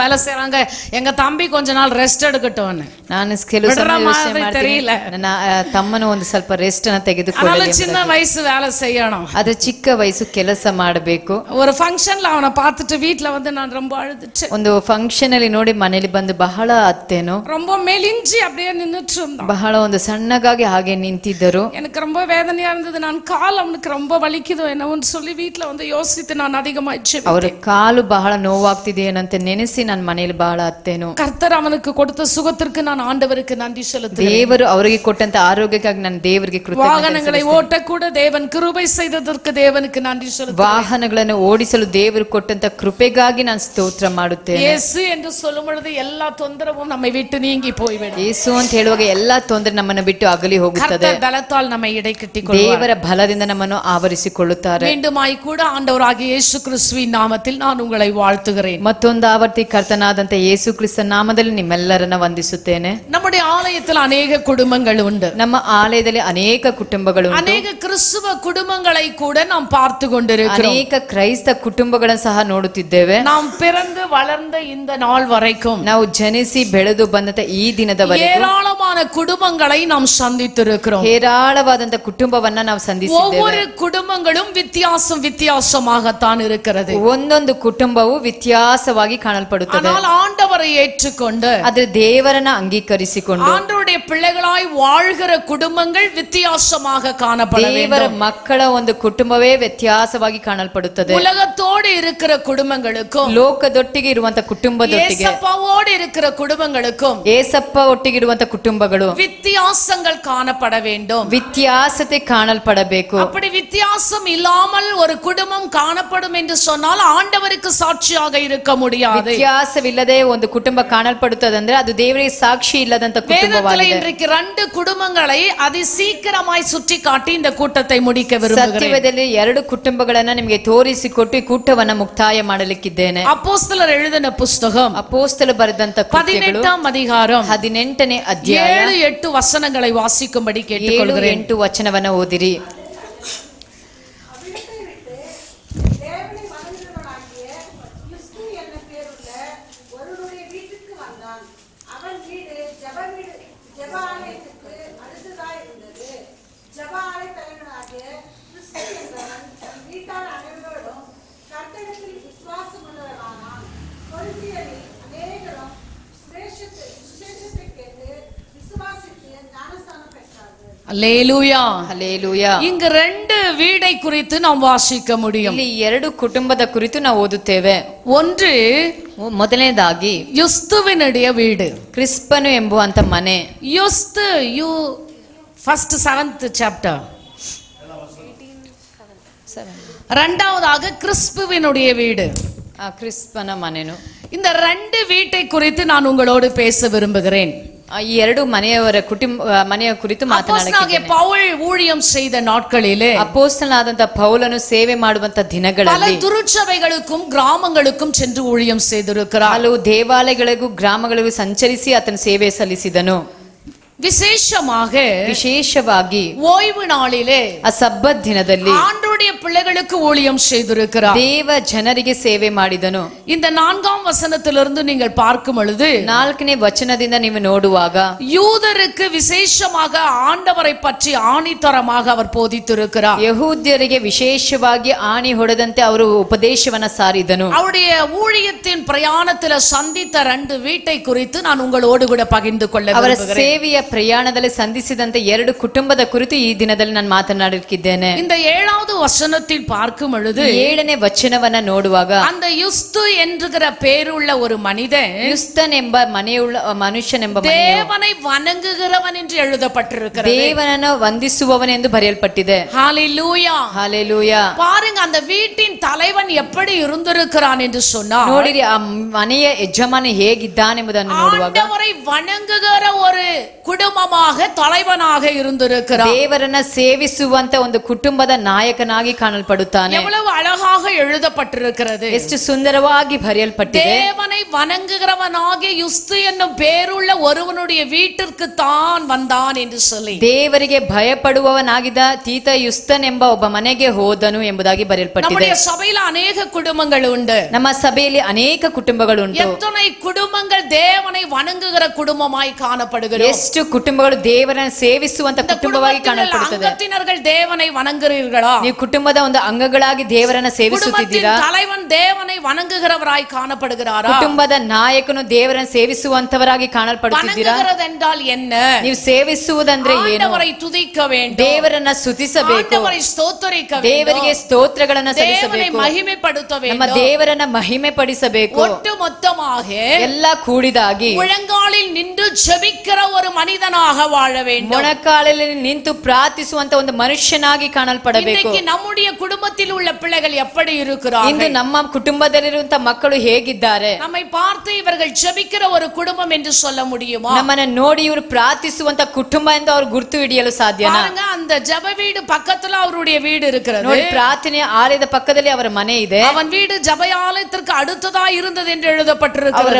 வேலை செய்றாங்க, எங்க தம்பி கொஞ்ச நாள் ரெஸ்ட் எடுக்கட்டும்னு. ನಾನು ಕೆಲವು ಸಮಯ ಯೋಚನೆ ಮಾಡ್ತೀನಿ, ನನ್ನ ತಮ್ಮನು ಒಂದು ಸ್ವಲ್ಪ ರೆಸ್ಟ್ ಅನ್ನು ತೆಗೆದುಕೊಳ್ಳಲಿ. ಚಿನ್ನ ವಯಸ್ಸು வேலை செய்யணும். ಅದು ಚಿಕ್ಕ ವಯಸ್ಸು ಕೆಲಸ ಮಾಡಬೇಕು. ஒரு ஃபங்க்ஷன்ல அவனை பார்த்துட்டு வீட்ல வந்து நான் ரொம்ப அழுதுட்டேன். ಒಂದು ಫಂಕ್ಷನ್ ಅಲ್ಲಿ ನೋಡಿ ಮನೆಯಲ್ಲಿ ಬಂದು ಬಹಳ ಅತ್ತೇನೋ, ரொம்ப மெலிஞ்சி அப்படியே நின்னுட்டு இருந்தான். ಬಹಳ ಒಂದು ಸಣ್ಣಗಾಗಿ ಹಾಗೆ ನಿಂತಿದ್ದರು. எனக்கு ரொம்ப வேதனையா இருந்தது. நான் கால் அவனுக்கு ரொம்ப வலிக்குதோ என்னவோன்னு சொல்லி வீட்ல வந்து யோசித்து நான் அதிகமா ஜெபித்தேன். ಅವರ ಕಾಲು ಬಹಳ ನೋವಾಗ್ತಿದೆ ಏನಂತ ನೆನೆಸಿ ನಾನು ಮನೆಯಲ್ಲಿ ಬಹಳ ಅತ್ತೇನೋ. கர்த்தர் அவனுக்கு கொடுத்த சுகத்திற்கு நான் ஆண்டவருக்கு நன்றி செலுத்துகிறேன். ದೇವರು ಅವರಿಗೆ ಕೊಟ್ಟಂತ ಆರೋಗ್ಯಕ್ಕಾಗಿ ನಾನು ದೇವರಿಗೆ ಕೃತಜ್ಞತೆ. ವಾಹನங்களை ಓಟ ಕೂಡ ದೇವನ್ ಕೃಪೆ செய்ததற்கு ದೇವನಿಗೆ ನன்றಿ ಸಲ್ಲುತ್ತೇನೆ. ವಾಹನಗಳನ್ನು ಓಡಿಸಲು ದೇವರು ಕೊಟ್ಟಂತ ಕೃಪೆಗಾಗಿ ನಾನು ಸ್ತೋತ್ರ ಮಾಡುತ್ತೇನೆ. ಯೇಸು ಎಂದು சொல்லும் பொழுது எல்லா தொந்தரவும் நம்மை விட்டு நீங்கி போய்விடும். ಯೇಸು ಅಂತ ಹೇಳುವಾಗ ಎಲ್ಲಾ ತೊಂದರೆ ನಮ್ಮನ್ನು ಬಿಟ್ಟು ಅಗಲಿ ಹೋಗುತ್ತದೆ. ಕರ್ತರ್ ಬಲத்தால் நம்மை இடை ಕಟ್ಟಿಕೊಳ್ಳುವಾர். ದೇವರ ಬಲದಿಂದ ನಮ್ಮನ್ನು ಆವರಿಸಿಕೊಳ್ಳುತ್ತಾರೆ. மீண்டுமாய் கூட ஆண்டவராகிய இயேசு கிறிஸ்துவின் நாமத்தில் நான் உங்களை வாழ்த்துகிறேன். ಮತ್ತೊಂದು ಆವರ್ತಿ ಕರ್ತನಾದಂತ ಯೇಸು ಕ್ರಿಸ್ತನ ನಾಮದಲ್ಲಿ ನಿಮ್ಮೆಲ್ಲರನ್ನ ವಂದಿಸುತ್ತೇನೆ. நம்முடைய ஆலயத்தில் ಅನೇಕ குடும்பங்கள் ಉಂಟು. ನಮ್ಮ ಆಲಯದಲ್ಲಿ ಅನೇಕ ಕುಟುಂಬಗಳು ಉಂಟು. ಅನೇಕ ಕ್ರಿಸ್ತವ ಕುಟುಂಬங்களை ಕೂಡ நாம் பார்த்து கொண்டிருக்கிறோம். ಅನೇಕ ಕ್ರೈಸ್ತ ಕುಟುಂಬಗಳನ್ನು ಸಹ ನೋಡುತ್ತಿದ್ದೇವೆ. நாம் பிறந்து வளர்ந்த இந்த நாள் வரைக்கும், ನಾವು ಜನಿಸಿ ಬೆಳೆದು ಬಂದಂತ ಈ ದಿನದವರೆಗೂ ஏராளமான குடும்பங்களை நாம் சந்தித்திருக்கிறோம். ಹೇರಾಳವಾದಂತ ಕುಟುಂಬವನ್ನ ನಾವು ಸಂಧಿಸಿದ್ದೇವೆ. ஒவ்வொரு குடும்பங்களும் வித்தியாசமாகத்தான் இருக்கிறது. ಒಂದೊಂದು ಕುಟುಂಬವು ವ್ಯತ್ಯಾಸವಾಗಿ ಕಾಣಲ್ಪಡುತ್ತದೆ. ஆனால் ஆண்டவரை ஏற்றுக்கொண்டு ಆದ್ರೆ ದೇವರನ್ನ ಅಂಗೀಕರಿಸಿಕೊಂಡು ஆண்டவருடைய பிள்ளைகளாய் வாழ்கிற குடும்பங்கள் வித்தியாசமாக காணப்பட வேண்டும். ದೇವರ ಮಕ್ಕಳ ಒಂದು ಕುಟುಂಬವೇ ವ್ಯತ್ಯಾಸವಾಗಿ ಕಾಣಲ್ಪಡುತ್ತದೆ. உலகத்தோடு இருக்கிற குடும்பங்களுக்கும், ಲೋಕದೊಟ್ಟಿಗೆ ಇರುವಂತ ಕುಟುಂಬದೊಟ್ಟಿಗೆ, ஏசப்பாவோடு இருக்கிற குடும்பங்களுக்கும் ಏಸಪ್ಪ ಒಟ್ಟಿಗೆ ಇರುವಂತ ಕುಟುಂಬಗಳು வித்தியாசங்கள் காணப்பட வேண்டும். ವ್ಯತ್ಯಾಸತೆ ಕಾಣಲ್ಪಡಬೇಕು. அப்படி வித்தியாசம் இல்லாமல் ஒரு குடும்பம் காணப்படும் என்று சொன்னால் ஆண்டவருக்கு சாட்சியாக இருக்க முடியாது. ವ್ಯತ್ಯಾಸವಿಲ್ಲದೆ ಒಂದು ಕುಟುಂಬ ಕಾಣಲ್ಪಡುತ್ತದೆ ಅಂದ್ರೆ ಅದು ದೇವರಿಗೆ ಸಾಕ್ಷಿ ಇಲ್ಲದಂತ ಕುಟುಂಬವಾಗಿದೆ. இன்றைக்கு 2 குடும்பங்களை அதி சீக்கிரமாய் சுற்றி காட்டி இந்த கூட்டத்தை முடிக்க விரும்புகிறேன். ಸತ್ಯವೇದದಲ್ಲಿ 2 ಕುಟುಂಬಗಳನ್ನ ನಿಮಗೆ ತೋರಿಸಿಕೊಟ್ಟು ಈ ಕೂಟವನ್ನ ಮುಕ್ತಾಯ ಮಾಡಲಿಕ್ಕಿದ್ದೇನೆ. ಅಪೊಸ್ತಲರ எழுதின புத்தகம் ಅಪೊಸ್ತಲರು ಬರೆದಂತ ಕೃತ್ಯಗಳು 18ನೇ அதிகாரம் 18ನೇ ಅಧ್ಯಾಯ 7-8 ವಚನங்களை ವಾಸಿக்கும்படி கேட்டுக்கொள்கிறேன். 7-8 ವಚನವನ್ನ ಓದಿರಿ. அல்லேலூயா. ಹಲ್ಲೆಲೂಯಾ. இங்கு 2 வீடை குறித்து நாம் வாசிக்க முடியும். ಇಲ್ಲಿ 2 ಕುಟುಂಬದ ಕುರಿತು ನಾವು ಓದುತ್ತೇವೆ. ஒன்று ಮೊದಲನೇದಾಗಿ யுஸ்துவினுடைய வீடு. ಕ್ರಿಸ್ಪನು ಎಂಬುವಂತ ಮನೆ. யுஸ்து first 7th chapter. இரண்டாவதாக கிறிஸ்புவினுடைய வீடு. ಕ್ರಿಸ್ಪನ ಮನೆನು. இந்த 2 வீட்டை குறித்து நான் உங்களோடு பேச விரும்புகிறேன். ಈ 2 ಮನೆಯ ಕುರಿತು ಮಾತನಾಡಲಿಕ್ಕೆ ಪೌಲ್ ஊழியம் செய்த நாட்களிலே ಅಪೊಸ್ತಲನಾದಂತ ಪೌಲನು ಸೇವೆ ಮಾಡುವಂತ ದಿನಗಳಲ್ಲಿ பல திருச்சபைகளுக்கும் கிராமங்களுக்கும் சென்று ஊழியம் செய்திருக்கிறார். ಹಲವು ದೇವಾಲಯಗಳಿಗೂ ಗ್ರಾಮಗಳಿಗೂ ಸಂಚರಿಸಿ ಆತನ ಸೇವೆ ಸಲ್ಲಿಸಿದನು. விசேஷವಾಗಿ ஓய்வு நாளிலே ಸಬ್ಬತ್ ದಿನದಲ್ಲಿ ஆண்டவருடைய பிள்ளைகளுக்கு ஊழியம் செய்திருக்கிறார். தேவ ಜನರಿಗೆ ಸೇವೆ ಮಾಡಿದನು. இந்த 4ஆம் வசனத்திலிருந்து நீங்கள் பார்க்கும் பொழுது 4ನೇ ವಚನದಿಂದ ನೀವು ನೋಡುವಾಗ யூதருக்கு விசேஷமாக ஆண்டவரை பற்றி ஆணித்தரமாக அவர் போதித்திருக்கிறார். ಯಹೂದ್ಯರಿಗೆ ವಿಶೇಷವಾಗಿ ಆಣಿ ಹೊಡೆದಂತೆ ಅವರು ಉಪದೇಶವನ್ನ ಸಾರಿದನು. அவருடைய ஊழியத்தின் பிரயாணத்தில் சந்தித்த 2 வீட்டை குறித்து நான் உங்களோடு கூட பகிர்ந்து கொள்ள விரும்புகிறேன். ಸೇವೆಯ ಪ್ರಯಾಣದಲ್ಲಿ ಸಂಧಿಸಿದಂತೆ 2 ಕುಟುಂಬದ ಕುರಿತು ಈ ದಿನದಲ್ಲಿ ನಾನು ಮಾತನಾಡಲಿಕ್ಕಿದ್ದೇನೆ. இந்த 7வது வசனத்தில் பார்க்கும் பொழுது 7ನೇ ವಚನವನ್ನ ನೋಡುವಾಗ அந்த யுஸ்து என்கிற பேருள்ள ஒரு மனிதன் ಯುಸ್ತನ್ ಎಂಬ ಮನುಷ್ಯನೆಂಬ தேவனை வணங்குகிறவன் என்று எழுதப்பட்டிருக்கிறது. ದೇವನನ್ನು ವಂದಿಸುವವன் ಎಂದು ಬರೆಯಲ್ಪಟ್ಟಿದೆ. ஹalleluya ஹalleluya. பாருங்க அந்த வீட்டின் தலைவன் எப்படி இருந்திருக்கிறான் என்று சொன்னா ನೋಡಿರಿ ಆ ಮನೆಯ ಯಜಮಾನ ಹೇಗಿದ್ದಾನೆಂಬುದನ್ನು ನೋಡುವಾಗ ஆண்டவரை வணங்குகிற ஒரு குடும்பமாக தலைவனாக இருந்திருக்கிறார். ದೇವರನ್ನ ಸೇವಿಸುವಂತ ಒಂದು ಕುಟುಂಬದ ನಾಯಕನಾಗಿ ಕಾಣಲ್ಪಡುತ್ತಾನೆ. எவ்வளவு அழகாக எழுதப்பட்டிருக்கிறது. ಎಷ್ಟು ಸುಂದರವಾಗಿ ಬರೆಯಲ್ಪಟ್ಟಿದೆ. தேவனை வணங்குகிறவனாகிய யுஸ்து என்னும் பேருள்ள ஒருவனுடைய வீட்டிற்கு தான் வந்தான் என்று சொல்லி ದೇವರಿಗೆ ಭಯಪಡುವವನಾಗಿದ್ದ ತೀತ ಯುಸ್ತನ್ ಎಂಬ ಒಬ್ಬ ಮನೆಗೆ ಹೋದನು ಎಂಬುದಾಗಿ ಬರೆಯಲ್ಪಟ್ಟಿದೆ. நம்முடைய சபையில अनेक குடும்பங்கள் உண்டு. ನಮ್ಮ ಸಭೆಯಲ್ಲಿ ಅನೇಕ ಕುಟುಂಬಗಳುಂಟು. எத்தனை குடும்பங்கள் தேவனை வணங்குகிற குடும்பமாய் காணப்படுகிறது. ಎಷ್ಟು ಕುಟುಂಬಗಳು ದೇವರನ್ನು ಸೇವಿಸುವಂತ ಕುಟುಂಬವಾಗಿ ಕಾಣಲ್ಪಡುತ್ತದೆ. ಅಂಗತಿನர்கள் தேவனை வணங்குகிறீர்களா? ನೀವು ಕುಟುಂಬದ ಒಂದು ಅಂಗಗಳಾಗಿ ದೇವರನ್ನ ಸೇವಿಸುತ್ತಿದ್ದೀರಾ? தலைவன் தேவனை வணங்குகிறவராய் காணப்படுகிறாரா? ಕುಟುಂಬದ ನಾಯಕನು ದೇವರನ್ನು ಸೇವಿಸುವಂತವರಾಗಿ ಕಾಣಲ್ಪಡುತ್ತಿದ್ದೀರಾ? வணங்குகிறது என்றால் என்ன? ನೀವು ಸೇವಿಸುವುದಂದ್ರೆ ಏನು? ஆண்டவரை துதிக்க வேண்டும். ದೇವರನ್ನ ಸ್ತುತಿಸಬೇಕು. ஆண்டவரை ஸ்தோத்திரிக்க வேண்டும். ದೇವರಿಗೆ ಸ್ತೋತ್ರಗಳನ್ನ ಸಲ್ಲಿಸಬೇಕು. தேவனை மகிமைப்படுத்த வேண்டும். ನಮ್ಮ ದೇವರನ್ನ ಮಹಿಮೆ ಪಡಿಸಬೇಕು. ஒட்டுமொத்தமாக ಎಲ್ಲ ಕೂಡಿದಾಗಿ முழங்காலில் நின்று ஜெபிக்கிற ஒரு மனிதனாக வாழ வேண்டும். ಮೊಣಕಾಲಲ್ಲಿ ನಿಂತು ಪ್ರಾರ್ಥಿಸುವಂತ ಒಂದು ಮನುಷ್ಯನಾಗಿ ಕಾಣಲ್ಪಡಬೇಕು. இன்னைக்கு நம்முடைய குடும்பத்தில் உள்ள பிள்ளைகள் எப்படி இருக்கிறார்கள்? ಇಂದು ನಮ್ಮ ಕುಟುಂಬದಲ್ಲಿರುವಂತ ಮಕ್ಕಳು ಹೇಗಿದ್ದಾರೆ? நம்மை பார்த்து இவர்கள் ஜெபிக்கிற ஒரு குடும்பம் என்று சொல்ல முடியுமா? ನಮ್ಮನ್ನ ನೋಡಿ ಇವರು ಪ್ರಾರ್ಥಿಸುವಂತ ಕುಟುಂಬ ಎಂದು ಅವರು ಗುರುತು ಹಿಡಿಯಲು ಸಾಧ್ಯನಾ? பாருங்க, அந்த ஜெப வீடு பக்கத்துல அவருடைய வீடு இருக்கிறது. ನೋಡಿ, ಪ್ರಾರ್ಥನೆಯ ಆಲಯದ ಪಕ್ಕದಲ್ಲಿ ಅವರ ಮನೆ ಇದೆ. அவன் வீடு ஜெபயாலயத்திற்கு அடுத்ததா இருந்தது என்று எழுதப்பட்டிருக்கிறது. ಅವರ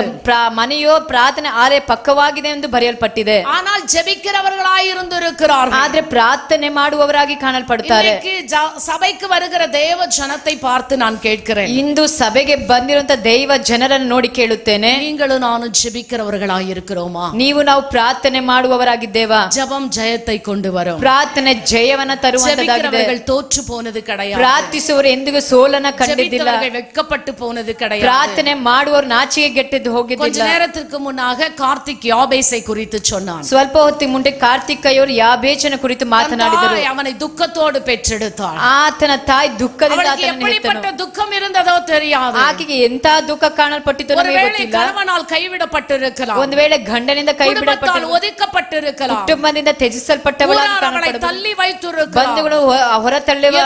ಮನೆಯೋ ಪ್ರಾರ್ಥನೆ ಆಲಯ ಪಕ್ಕವಾಗಿದೆ ಎಂದು ಬರೆಯಲ್ಪಟ್ಟಿದೆ. ஆனால் ஜெபிக்கிறவர்களாய் இருந்திருக்கிறார்கள். ಆದ್ರೆ ಪ್ರಾರ್ಥನೆ ಮಾಡುವವರಾಗಿ ಕಾಣಲ್ಪಡುತ್ತಾರೆ. இன்னைக்கு சபைக்கு வருகிற தேவ ஜனத்தை பார்த்து நான் கேட்கிறேன். ಇಂದು ಸಭೆಗೆ ಬಂದಿರುವಂತ ದೈವ ಜನರನ್ನು ನೋಡಿ ಕೇಳುತ್ತೇನೆ, நீங்களும் நானும் ஜெபிக்கிறவர்களாய் இருக்கிறோமா? ನೀವು ನಾವು ಪ್ರಾರ್ಥನೆ ಮಾಡುವವರಾಗಿದ್ದೇವಾ? ஜெபம் ஜெயத்தை கொண்டு வரும். ಪ್ರಾರ್ಥನೆ ಜಯವನ್ನ ತರುವಂತದ್ದಾಗಿದೆ. ஜெபிக்கிறவர்கள் தோற்று போனது கிடையாது. ಪ್ರಾರ್ಥಿಸುವವರು ಎಂದಿಗೂ ಸೋಲನ್ನ ಕಂಡಿದ್ದಿಲ್ಲ. வெட்கப்பட்டு போனது கிடையாது. ಪ್ರಾರ್ಥನೆ ಮಾಡುವವರು ನಾಚಿಕೆಗೆಟ್ಟು ಹೋಗಿದ್ದಿಲ್ಲ. கொஞ்ச நேரத்திற்கு முன்னாக கார்த்திக் யாபேசை குறித்து சொன்னான். ಸ್ವಲ್ಪ ಹೊತ್ತಿಗೆ ಮುಂದೆ ಕಾರ್ತಿಕಯ್ಯವರು ಯಾಬೇಚನ ಕುರಿತು ಮಾತನಾಡಿದರು. அவனை துக்கத்தோடு பெற்றெடுத்தாள். ಆತನ ತಾಯಿ ದುಃಖದಿಂದ ಆತನನ್ನು எப்படிப்பட்ட துக்கம் இருந்ததோ தெரியாது. ಆಕೆಗೆ ಎಂತ ದುಃಖ ಕಾಣಲ್ಪಟ್ಟಿತು ನಮಗೆ ಗೊತ್ತಿಲ್ಲ. கணவனால் கைவிடப்பட்டிருக்கலாம். ಒಂದು ವೇಳೆ ಗಂಡನಿಂದ ಕೈಬಿಡಲ್ಪಟ್ಟಿರಬಹುದು. ஒதுக்கப்பட்டிருக்கலாம். ಕುಟುಂಬದಿಂದ ತ್ಯಜಿಸಲ್ಪಟ್ಟವಳಾಗಿ ಕಾಣಲ್ಪಡಬಹುದು. தள்ளி வைத்திருக்கலாம். ಬಂಧುಗಳು ಹೊರ ತಳ್ಳುವ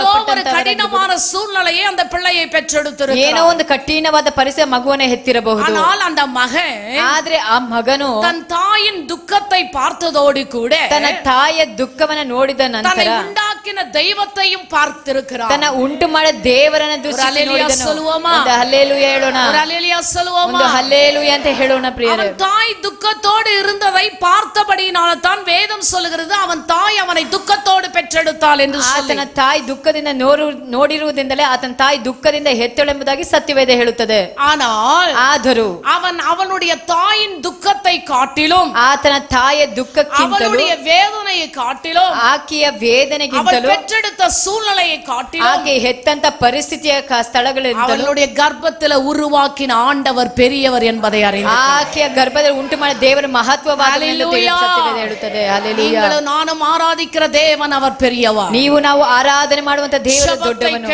ಕಠಿಣமான சூழ்நிலையை அந்த பிள்ளையை பெற்றெடுத்திருக்கிறார். ಏನೋ ಒಂದು ಕಠಿಣವಾದ ಪರಿಸ್ಥಿತಿ ಮಗುವನ್ನ ಹೆತ್ತಿರಬಹುದು. ஆனால் அந்த மகன் ಆದ್ರೆ ಆ ಮಗನು தன் தாயின் துக்கத்தை பார்த்ததோடு கூட ತನ್ನ ತಾಯಿಯ ದುಃಖವನ್ನ ನೋಡಿದ ನಂತರ உண்டாக்கின தெய்வத்தையும் பார்த்திருக்கிறார். ತನ್ನ ಉಂಟು ಮಾಡಿದ ದೇವರನ್ನ ದೃಷ್ಟಿಸಿ ನೋಡಿದನು. ಒಂದು ಹಲ್ಲೆಲೂಯಾ ಹೇಳೋಣ. ಒಂದು ಹಲ್ಲೆಲೂಯಾ ಅಂತ ಹೇಳೋಣ ಪ್ರಿಯರೇ. தாய் துக்கத்தோடு இருந்ததை பார்த்தபடியினால தான் வேதம் சொல்லுகிறது அவன் தாய் அவனை துக்கத்தோடு பெற்றெடுத்தாள் என்று சொல்லி. ಆತನ ತಾಯಿ ದುಃಖದಿಂದ ನೋಡಿರುವುದರಿಂದಲೇ ಆತನ ತಾಯಿ ದುಃಖದಿಂದ ಹೆತ್ತಳು ಎಂಬುದಾಗಿ ಸತ್ಯವೇದ ಹೇಳುತ್ತದೆ. ಆದರೂ அவனுடைய தாயின் துக்கத்தை காட்டிலும் ಆತನ ತಾಯಿಯ ದುಃಖಕ್ಕಿಂತಲೂ அவளுடைய வேதனையை காட்டிலும் ಆಕೆಯ ವೇದನೆಗಿಂತಲೂ பெற்றெடுத்த பெற்றெடுத்த சூழ்நிலையை காட்டிலும் ಹಾಗೆ ಹೆತ್ತಂತ ಪರಿಸ್ಥಿತಿಯ ಸ್ಥಳಗಳಿಂದ அவளுடைய கர்ப்பத்தில் உருவாக்கின ஆண்டவர் பெரியவர் என்பதை அறிந்து ಆಕೆಯ ಗರ್ಭದಲ್ಲಿ ಉಂಟು ಮಾಡಿದ ದೇವರ ಮಹತ್ವವಾದದ್ದು ಹೇಳುತ್ತದೆ. ಹಲ್ಲೆಲೂಯಾ. நானும் ಆರಾಧಿக்கிற தேவன் அவர் பெரியவர். ನೀವು ನಾವು ಆರಾಧನೆ ಮಾಡುವಂತ ದೇವರು ದೊಡ್ಡವನು,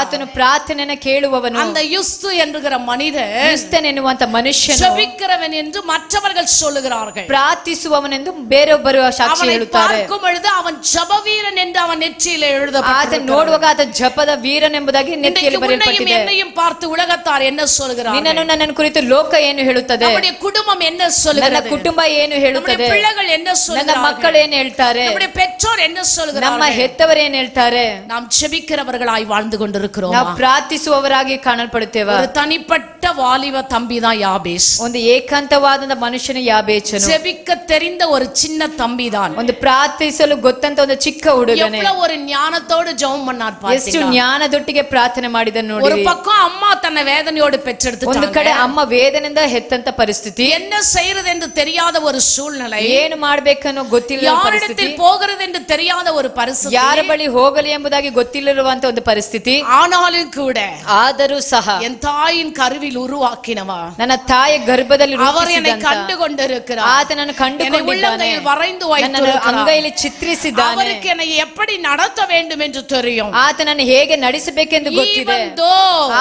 ಆತನು ಪ್ರಾರ್ಥನೆಯನ್ನು ಕೇಳುವವನು. அந்த யுஸ்து என்கிற மனிதன், ಯುಸ್ತನ್ ಎನ್ನುವಂತ ಮನುಷ್ಯನು ஜெபிக்கிறவன் என்று மற்றவர்கள் சொல்லுகிறார்கள். ಪ್ರಾರ್ಥಿಸುವವನೆಂದು ಬೇರೊಬ್ಬರು ಸಾಕ್ಷಿ ಹೇಳುತ್ತಾರೆ. பார்க்கும் பொழுது அவன் ஜெபவீரன் என்று ಅವನ ನೆற்றியிலே எழுதப்பட்டிருக்கிறது. ಆತ ನೋಡುವಾಗ ಆತ ಜಪದ ವೀರನೆಂಬುದಾಗಿ ನೆತ್ತಿಯಲ್ಲಿ ಬರೆಯಲ್ಪಟ್ಟಿದೆ. என்னையும் பார்த்து உலகத்தார் என்ன சொல்கிறார்கள்? ನಿನ್ನನ್ನು ನನ್ನನ್ನು ಕುರಿತು ಲೋಕ ಏನು ಹೇಳುತ್ತದೆ? நம்முடைய குடும்பம் என்ன சொல்கிறது? ನನ್ನ ಕುಟುಂಬ ಏನು ಹೇಳುತ್ತದೆ? நம்முடைய பிள்ளைகள் என்ன சொல்கிறார்கள்? ನನ್ನ ಮಕ್ಕಳು ಏನು ಹೇಳ್ತಾರೆ? நம்முடைய பெற்றோர் என்ன சொல்கிறார்கள்? ನಮ್ಮ ಹೆತ್ತವರು ಏನು ಹೇಳ್ತಾರೆ? நாம் ஜெபிக்கிறவர்களாய் வாழ்ந்து கொண்டிருக்கிறோம். ನಾವು ಪ್ರಾರ್ಥಿಸುವವರಾಗಿ ಕಾಣಲ್ಪಡುತ್ತೇವೆ. ஒரு தனிப்பட்ட வாலிப தம்பி தான் யாபேஸ். ಒಂದು ಏಕಾಂತವಾದ ಮನುಷ್ಯನು ಯಾಬೇಚನು. ஜெபிக்க தெரிந்த ஒரு சின்ன தம்பி தான். ಒಂದು ಪ್ರಾರ್ಥಿಸಲು ಗೊತ್ತಂತ ಒಂದು ಚಿಕ್ಕ ಹುಡುಗನೇ. எவ்வளவு ஒரு ஞானத்தோடு ஜெபம் பண்ணார் பாத்தீங்களா? ಎಷ್ಟು ಜ್ಞಾನದೊಟ್ಟಿಗೆ ಪ್ರಾರ್ಥನೆ ಮಾಡಿದನು ನೋಡಿ. ஒரு பக்கம் அம்மா தன்னை வேதனையோடு பெற்றெடுத்துட்டாங்க. ಒಂದು ಕಡೆ ಅಮ್ಮ ವೇದನೆಯಿಂದ ಹೆತ್ತಂತ ಪರಿಸ್ಥಿತಿ. என்ன செய்யறது என்று தெரியாத ஒரு சூழ்நிலை. ಏನು ಮಾಡಬೇಕನ್ನೋ ಗೊತ್ತಿಲ್ಲದ ಪರಿಸ್ಥಿತಿ. ಯಾರಿடத்தில் போகிறது என்று தெரியாத ஒரு ಪರಿಸ್ಥಿತಿ. ಯಾರ ಬಳಿ ಹೋಗಲಿ ಎಂಬುದಾಗಿ ಗೊತ್ತಿಲ್ಲದಿರುವಂತ ಒಂದು ಪರಿಸ್ಥಿತಿ. ஆனாலும் கூட ಆದರೂ ಸಹ என் தாயின் கருவில் உருவாக்கினவ, ನನ್ನ ತಾಯಿ ಗರ್ಭದಲ್ಲಿ அவர் என்னை ಕಂಡು கொண்டிருக்கிறார். ಆತನನ್ನು ಕಂಡುಕೊಂಡಿದ್ದಾನೆ. வரைந்து வைத்திருக்கிறார். ಅಂಗೈಯಲ್ಲಿ ಚಿತ್ರಿಸಿದ್ದಾನೆ. அவருக்கு என்னை எப்படி நடத்த வேண்டும் என்று தெரியும். ಆತನನ್ನು ಹೇಗೆ ನಡೆಸಬೇಕೆಂದು ಗೊತ್ತಿದೆ.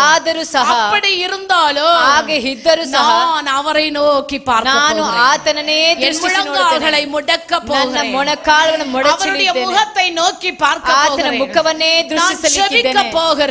ಆದರೂ ಸಹ அப்படி இருந்தாலும் ಹಾಗೆ ಇದ್ದರೂ ಸಹ ನಾನು ಅವரை ನೋಕಿ ನಾನು ಆತನನ್ನೇ ದೃಷ್ಟಿಸಿ ಮುಳಕಾಲುகளை ಮುಡಕ್ಕ போகிறேன். ನನ್ನ ಮೊಣಕಾಲುಗಳನ್ನು ಮೊಡಚಲಿದ್ದೇನೆ. ಮುಖத்தை ನೋಕಿ பார்க்க போகிறேன். ಆತನ ಮುಖವನ್ನೇ ದೃಷ್ಟಿಸಲಿದ್ದೇನೆ.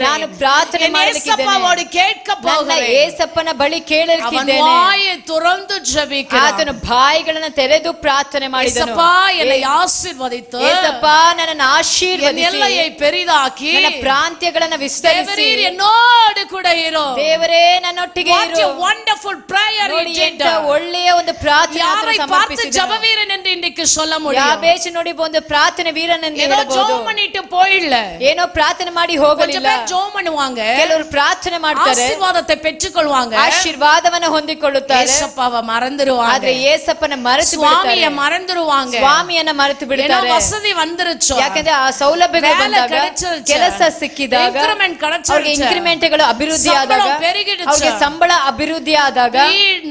ನಾನು ಪ್ರಾರ್ಥನೆ ಮಾಡಲಿಕ್ಕಿದ್ದೇನೆ. ಕೇಳಕ போகிறேன். ಯೇಸಪ್ಪನ ಬಳಿ ಕೇಳಲಿಕ್ಕಿದ್ದೇನೆ. ಅವನ ಬಾಯಿ ತುರಂದು ಜಪಿಸಿದ. ಆತನ ಬಾಯಿಗಳನ್ನು ತೆರೆದು ಪ್ರಾರ್ಥನೆ ಮಾಡಿದನು. ಯೇಸಪ್ಪ என்னை ஆசீர்வதித்து, ಯೇಸಪ್ಪ ನನ್ನನ್ನು ಆಶೀರ್ವದಿಸಿ, ಎಲ್ಲೆயை பெரிದಾಕಿ, ನನ್ನ ಪ್ರಾಂತ್ಯಗಳನ್ನು ವಿಸ್ತರಿಸಿ, என்னோடு கூட ಇರು. ದೇವರೇ ನನ್ನೊಟ್ಟಿಗೆ ಇರು. What a wonderful prayer he did. ಒಳ್ಳೆಯ ಒಂದು ಪ್ರಾರ್ಥನೆ ಯಾரை பார்த்து ಸಮರ್ಪಿಸಿದನು. ஜெபவீரன் என்று இன்னைக்கு சொல்ல முடியும்? ಯಾಬೇಚ್ ನೋಡಿ ಒಂದು ಪ್ರಾರ್ಥನೆ ವೀರನ್ ಎಂದು ಹೇಳಬಹುದು. ஜெபம் பண்ணிட்டு போயில்ல, ಏನೋ ಪ್ರಾರ್ಥನೆ ಮಾಡಿ ಹೋಗಲಿಲ್ಲ. ஜெபம் பண்ணுவாங்க, ಕೆಲವರು ಪ್ರಾರ್ಥನೆ ಮಾಡ್ತಾರೆ, ಆಶೀರ್ವಾದத்தை பெற்றுக்கொள்வாங்க, ಆಶೀರ್ವಾದವನ್ನು ಹೊಂದಿಕೊಳ್ಳುತ್ತಾರೆ. ಯೇಸಪ್ಪವ ಮರೆந்துருவாங்க. ಆದ್ರೆ ಯೇಸಪ್ಪನ ಮರೆತು ಬಿಡುತ್ತಾರೆ. ಸ್ವಾಮಿಯ ಮರೆந்துருவாங்க. ಸ್ವಾಮಿಯನ್ನ ಮರೆತು ಬಿಡುತ್ತಾರೆ. ವಸತಿ வந்துருச்சு, ಯಾಕಂದ್ರೆ ಆ ಸೌಲಭ್ಯಗಳು ಬಂದಾಗ, ಕೆಲಸ ಸಿಕ್ಕಿದಾಗ, ಅವರಿಗೆ ಇನ್ಕ್ರಿಮೆಂಟ್ಗಳು ಅಭಿವೃದ್ಧಿ ಆದಾಗ, ಅವರಿಗೆ ಸಂಬಳ ಅಭಿವೃದ್ಧಿ ಆದಾಗ,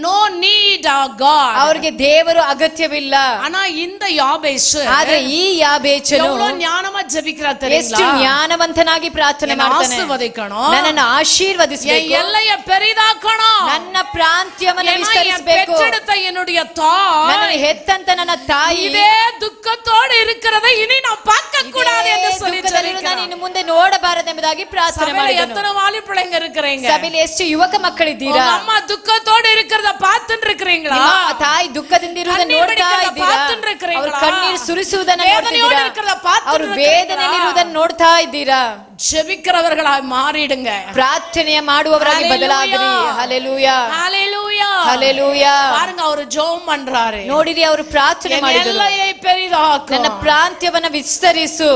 no need of God, ಅವರಿಗೆ ದೇವರು ಅಗತ್ಯವಿಲ್ಲ. ಆனா இந்த யாபேஸ், ಆದ್ರೆ ಈ ಯಾಬೇಚನು எவ்வளவு ஞானமா ஜெபிக்கிறார் தெரியுமா? ಎಷ್ಟು ಜ್ಞಾನವಂತನಾಗಿ ಪ್ರಾರ್ಥನೆ ಮಾಡ್ತಾನೆ. ಆಶೀರ್ವದಿಸணும், ನನ್ನನ್ನು ಆಶೀರ್ವದಿಸಬೇಕು, ಎಲ್ಲೆಯ பெரிதாக்கணும், ನನ್ನ ಪ್ರಾಂತ್ಯವನ್ನು ವಿಸ್ತರಿಸಬೇಕು. பெற்றெடுத்த என்னுடைய தாய், ನನ್ನನ್ನು ಹೆತ್ತಂತ ನನ್ನ ತಾಯಿ இதே துக்கத்தோடு இருக்கிறதை இனி நான் பார்க்க கூடாது என்று சொல்லி ನಾನು ಇನ್ನು ಮುಂದೆ ನೋಡಬಾರದೆಂಬುದಾಗಿ ಪ್ರಾರ್ಥನೆ ಮಾಡಿದನು. எத்தனை வாலி பிள்ளைங்க இருக்கிறீங்க? ಸಭೆಯಲ್ಲಿ ಎಷ್ಟು ಯುವಕ ಮಕ್ಕಳಿದ್ದೀರಾ? ಅಮ್ಮ ದುಃಖத்தோடு இருக்கிறத பார்த்துட்டு இருக்கிறீங்களா? ನಿಮ್ಮ ತಾಯಿ ದುಃಖದಿಂದ ಇರುವುದನ್ನು ನೋಡ್ತಾ ಇದ್ದೀರಾ? ಅವರು ಕಣ್ಣೀರು ಸುರಿಸುವುದನ್ನು ನೋಡ್ತಿದ್ದೀರಾ? ಅವರು ವೇದನೆಯಲ್ಲಿ ಇರುವುದನ್ನು ನೋಡ್ತಾ ಇದ್ದೀರಾ? ஜெபிக்கிறவர்களாய் மாறிடுங்க. ಪ್ರಾರ್ಥನೆಯ ಮಾಡುವವರಾಗಿ ಬದಲಾಗಿರಿ. ಹಲ್ಲೆಲೂಯಾ, ஹல்லேலூயா, ಹಲ್ಲೆಲೂಯಾ. பாருங்க, ಅವರು ஜெபம் பண்றாரு. ನೋಡಿರಿ, ಅವರು ಪ್ರಾರ್ಥನೆ ಮಾಡಿದರು, எல்லையை பெரிதாக்கு, ನನ್ನ ಪ್ರಾಂತ್ಯವನ್ನು ವಿಸ್ತರಿಸು.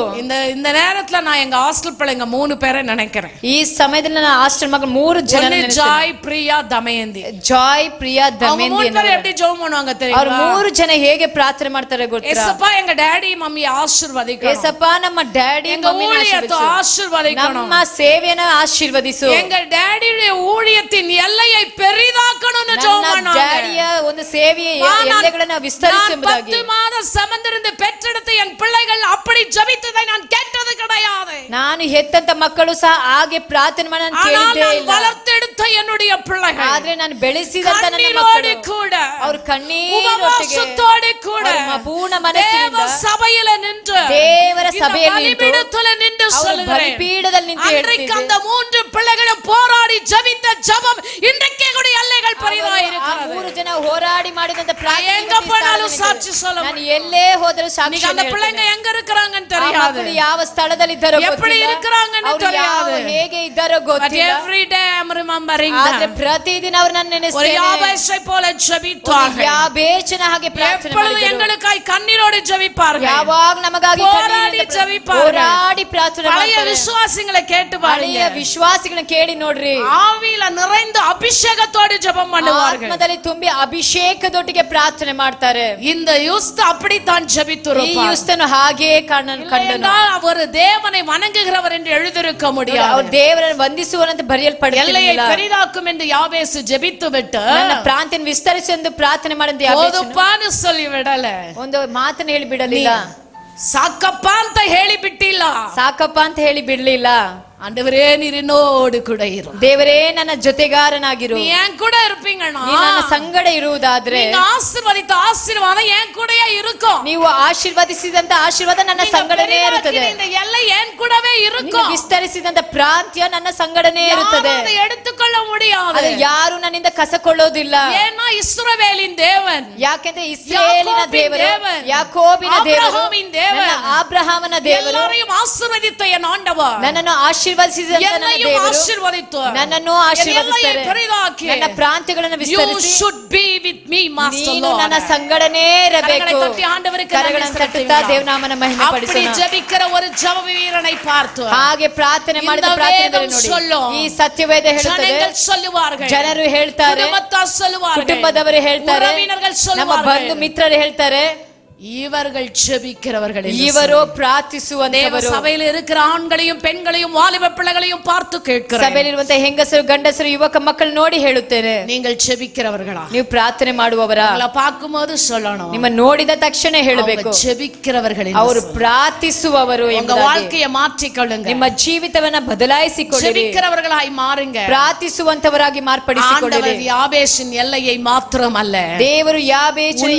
இந்த நேரத்துல நான் எங்க ஹாஸ்டல் பிள்ளைங்க 3 பேரை நினைக்கிறேன். ಈ ಸಮಯದಲ್ಲಿ ನನ್ನ ಹಾಸ್ಟೆಲ್ ಮಗಳು 3 ಜನ, ಜಾಯ್, ಪ್ರಿಯಾ, ದಮಯಂತಿ. ಜಾಯ್, ಪ್ರಿಯಾ, ದಮಯಂತಿ எப்படி ಜெபம் பண்ணுவாங்க தெரியுமா? ಅವರು 3 ಜನ ಹೇಗೆ ಪ್ರಾರ್ಥನೆ ಮಾಡ್ತಾರೆ ಗೊತ್ತಾ? ಯೇಸಪ್ಪ எங்க டாடி மம்மி ஆசீர்வதிக்கணும். ಯೇಸಪ್ಪ ನಮ್ಮ ಡ್ಯಾಡಿ ಮಮ್ಮಿನ ಆಶೀರ್ವದಿಸು. ನಮ್ಮ ಸೇವೆಯನ್ನು ಆಶೀರ್ವದಿಸು. எங்க டாடியுடைய ஊழியத்தின் எல்லையை பெரிதாக்கணும்னு ஜெபம் பண்ணாங்க. ಡ್ಯಾಡಿಯ ಒಂದು ಸೇವೆಯ ಎಲ್ಲೆಗಳನ್ನು ವಿಸ್ತರಿಸು ಎಂಬುದಾಗಿ. 10 மாதம் சுமந்திருந்து பெற்றெடுத்த என் பிள்ளைகள் அப்படி ஜெபித்ததை நான் கேட்டது கிடையாது. ನಾನು ಹೆತ್ತಂತ ಮಕ್ಕಳು ಸಹ ಹಾಗೆ ಪ್ರಾರ್ಥನೆ ಮಾಡಿ ನಾನು ಕೇಳಿದ್ದೇ ಇಲ್ಲ. வளர்த்தெடுத்த என்னுடைய பிள்ளைகள், ಆದ್ರೆ ನಾನು ಬೆಳೆಸಿದಂತ ನನ್ನ ಮಕ್ಕಳು ಕೂಡ, ಅವರು ಕಣ್ಣೀರೊಟ್ಟಿಗೆ ಕೂಡ ಪೂರ್ಣ ಮನಸ್ಸಿನಿಂದ ಸಭೆಯಲ್ಲಿ ನಿಂತು, ದೇವರ ಸಭೆಯಲ್ಲಿ ನಿಂತು ಬಲಿಪೀಠದಲ್ಲಿ ನಿಂತು அன்றைக்கு அந்த 3 பிள்ளைகளும் போராடி ஜெபித்த ஜெபம் இன்றைக்கு கூட எல்லைகள் பெரிதாயிருக்கிறது. 3 ಜನ ಹೋರಾಡಿ ಮಾಡಿದಂತ ಪ್ರಾರ್ಥನೆ எங்க போனாலும் சாட்சி சொல்ல ನಾನು ಎಲ್ಲೇ ಹೋದರೂ ಸಾಕ್ಷಿ அந்த பிள்ளைங்க எங்க இருக்கறாங்கன்னு தெரியாது, ಯಾವ ಸ್ಥಳದಲ್ಲಿ ಇದ್ದಾರೋ ಗೊತ್ತಿಲ್ಲ, எப்படி இருக்கறாங்கன்னு தெரியாது, ಹೇಗೆ ಇದ್ದಾರೋ ಗೊತ್ತಿಲ್ಲ. every day I'm remembering ಆದ್ರೆ ಪ್ರತಿದಿನ ಅವರು ನನ್ನ ನೆನೆಸ್ತೇನೆ. யாபேசை போல ஜெபித்தார்கள். ಯಾಬೇಚನ ಹಾಗೆ ಪ್ರಾರ್ಥನೆ ಮಾಡಿದರು. எங்களுக்காய் கண்ணீரோடு ஜெபிப்பார்கள். ಯಾವಾಗ ನಮಗಾಗಿ போராடி ஜெபிப்பார்கள். ಹೋರಾಡಿ ಪ್ರಾರ್ಥನೆ பழைய ಮಾಡ್ತಾರೆ. விசுவாசிகளை கேட்டு பாருங்க. ಹಳೆಯ ವಿಶ್ವಾಸಿಗಳನ್ನ ಕೇಳಿ ನೋಡ್ರಿ. ஆவியில நிறைந்து அபிஷேகத்தோடு ஜெபம் பண்ணுவார்கள். ಆತ್ಮದಲ್ಲಿ ತುಂಬಿ ಅಭಿಷೇಕದೊಟ್ಟಿಗೆ ಪ್ರಾರ್ಥನೆ ಮಾಡ್ತಾರೆ. இந்த யுஸ்து அப்படித்தான் ஜெபித்திருப்பார். ಈ ಯುಸ್ತನು ಹಾಗೆ ಕಂಡನು. அவர் தேவனை வணங்குகிறவர் என்று எழுதியிருக்க முடியாது. ಅವರು ದೇವರನ್ನು ವಂದಿಸುವನಂತೆ ಬರೆಯಲ್ಪಟ್ಟಿರಲಿಲ್ಲ. எல்லையை பெரிதாக்கும் என்று யாவேசு ஜெபித்து விட்டு ನನ್ನ ಪ್ರಾಂತ್ಯನ ವಿಸ್ತರಿಸು ಎಂದು ಪ್ರಾರ್ಥನೆ ಮಾಡಿದ போதுப்பான்னு சொல்லி விடல. ಒಂದು ಮಾತನ್ನ ಹೇಳಿ ಬಿಡಲಿಲ್ಲ. ಸಾಕಪ್ಪ ಅಂತ ಹೇಳಿ ಬಿಟ್ಟಿಲ್ಲ. ಸಾಕಪ್ಪ ಅಂತ ಹೇಳಿ ಬಿಡಲಿಲ್ಲ. ஆண்டவரே நீர் என்னோடு கூட இரு. ದೇವರೇ ನನ್ನ ಜೊತೆಗಾರನಾಗಿರು. நீ என் கூட இருப்பீங்கனா ನೀ ನನ್ನ ಸಂಗಡ ಇರುವುದಾದ್ರೆ நீங்க ஆசீர்வதித்த ஆசீர்வாதம் என் கூடயே இருக்கும். ನೀವು ಆಶೀರ್ವದಿಸಿದಂತ ಆಶೀರ್ವಾದ ನನ್ನ ಸಂಗಡನೇ ಇರುತ್ತದೆ. இந்த எல்லை என் கூடவே இருக்கும். ನೀವು ವಿಸ್ತರಿಸಿದಂತ ಪ್ರಾಂತ್ಯ ನನ್ನ ಸಂಗಡನೇ ಇರುತ್ತದೆ. அதை எடுத்துக்கொள்ள முடியாது. ಅದು ಯಾರು ನನ್ನಿಂದ ಕಸಕೊಳ್ಳೋದಿಲ್ಲ. ஏன்னா இஸ்ரவேலின் தேவன், ಯಾಕೆಂದ್ರೆ ಇಸ್ರಾಯೇಲಿನ ದೇವರು, ಯಾಕೋಬಿನ ದೇವರು, ನನ್ನ ಆಬ್ರಹಾಮನ ದೇವರು, ಎಲ್ಲரையும் ஆசீர்வதித்த என் ஆண்டவர் ನನ್ನನ್ನು ಆಶೀರ್ವದಿಸಿದಂತ ನನ್ನ ದೇವರು ನನ್ನನ್ನು ಆಶೀರ್ವದಿಸುತ್ತಾರೆ. ನನ್ನ ಪ್ರಾಂತ್ಯಗಳನ್ನು ವಿಸ್ತರಿಸಿ you should be with me master ನೀನು Lord. ನನ್ನ ಸಂಗಡನೇ ಇರಬೇಕು. ಕರಗಳನ್ನು ತಟ್ಟುತ್ತಾ ದೇವನಾಮನ ಮಹಿಮೆ ಪಡಿಸೋಣ. அப்படி ஜெபிக்கிற ஒரு ஜெப வீரனை பார்த்து ಹಾಗೆ ಪ್ರಾರ್ಥನೆ ಮಾಡಿದ ಪ್ರಾರ್ಥನೆ ನೋಡಿ. ಈ ಸತ್ಯವೇದ ಹೇಳುತ್ತದೆ, ಜನರು ಹೇಳ್ತಾರೆ, ಕುಟುಂಬದವರು ಹೇಳ್ತಾರೆ, ನಮ್ಮ ಬಂಧು ಮಿತ್ರರು ಹೇಳ್ತಾರೆ, இவர்கள் ஜெபிக்கிறவர்கள், இவரோ ಪ್ರಾರ್ಥಿಸುವಂತವರು. சபையில் இருக்கிற ஆண்களையும் பெண்களையும் வாலிப பிள்ளைகளையும் பார்த்து கேட்கிறேன். ಸಭೆಯಲ್ಲಿರುವಂತ ಹೆಂಗಸರು ಗಂಡಸರು ಯುವಕ ಮಕ್ಕಳು ನೋಡಿ ಹೇಳುತ್ತೇನೆ, நீங்கள் ஜெபிக்கிறவர்களா? ನೀವು ಪ್ರಾರ್ಥನೆ ಮಾಡುವವರಾ? பார்க்கும்போது சொல்லணும், ನಿಮ್ಮ ನೋಡಿದ ತಕ್ಷಣ ಹೇಳಬೇಕು, ஜெபிக்கிறவர்கள், ಅವರು ಪ್ರಾರ್ಥಿಸುವವರು. உங்க வாழ்க்கையை மாற்றிಕೊಳ್ಳுங்க, ನಿಮ್ಮ ಜೀವಿತವನ್ನ ಬದಲಾಯಿಸಿಕೊಳ್ಳಿರಿ, ஜெபிக்கிறவர்களாய் ಮಾರುங்க, ಪ್ರಾರ್ಥಿಸುವಂತವರಾಗಿ ಮಾರ್ಪಡಿಸಿಕೊಳ್ಳಿರಿ. யாபேஷின் எல்லையை மாத்திரமல்ல, ದೇವರು ಯಾಬೇಚಿನ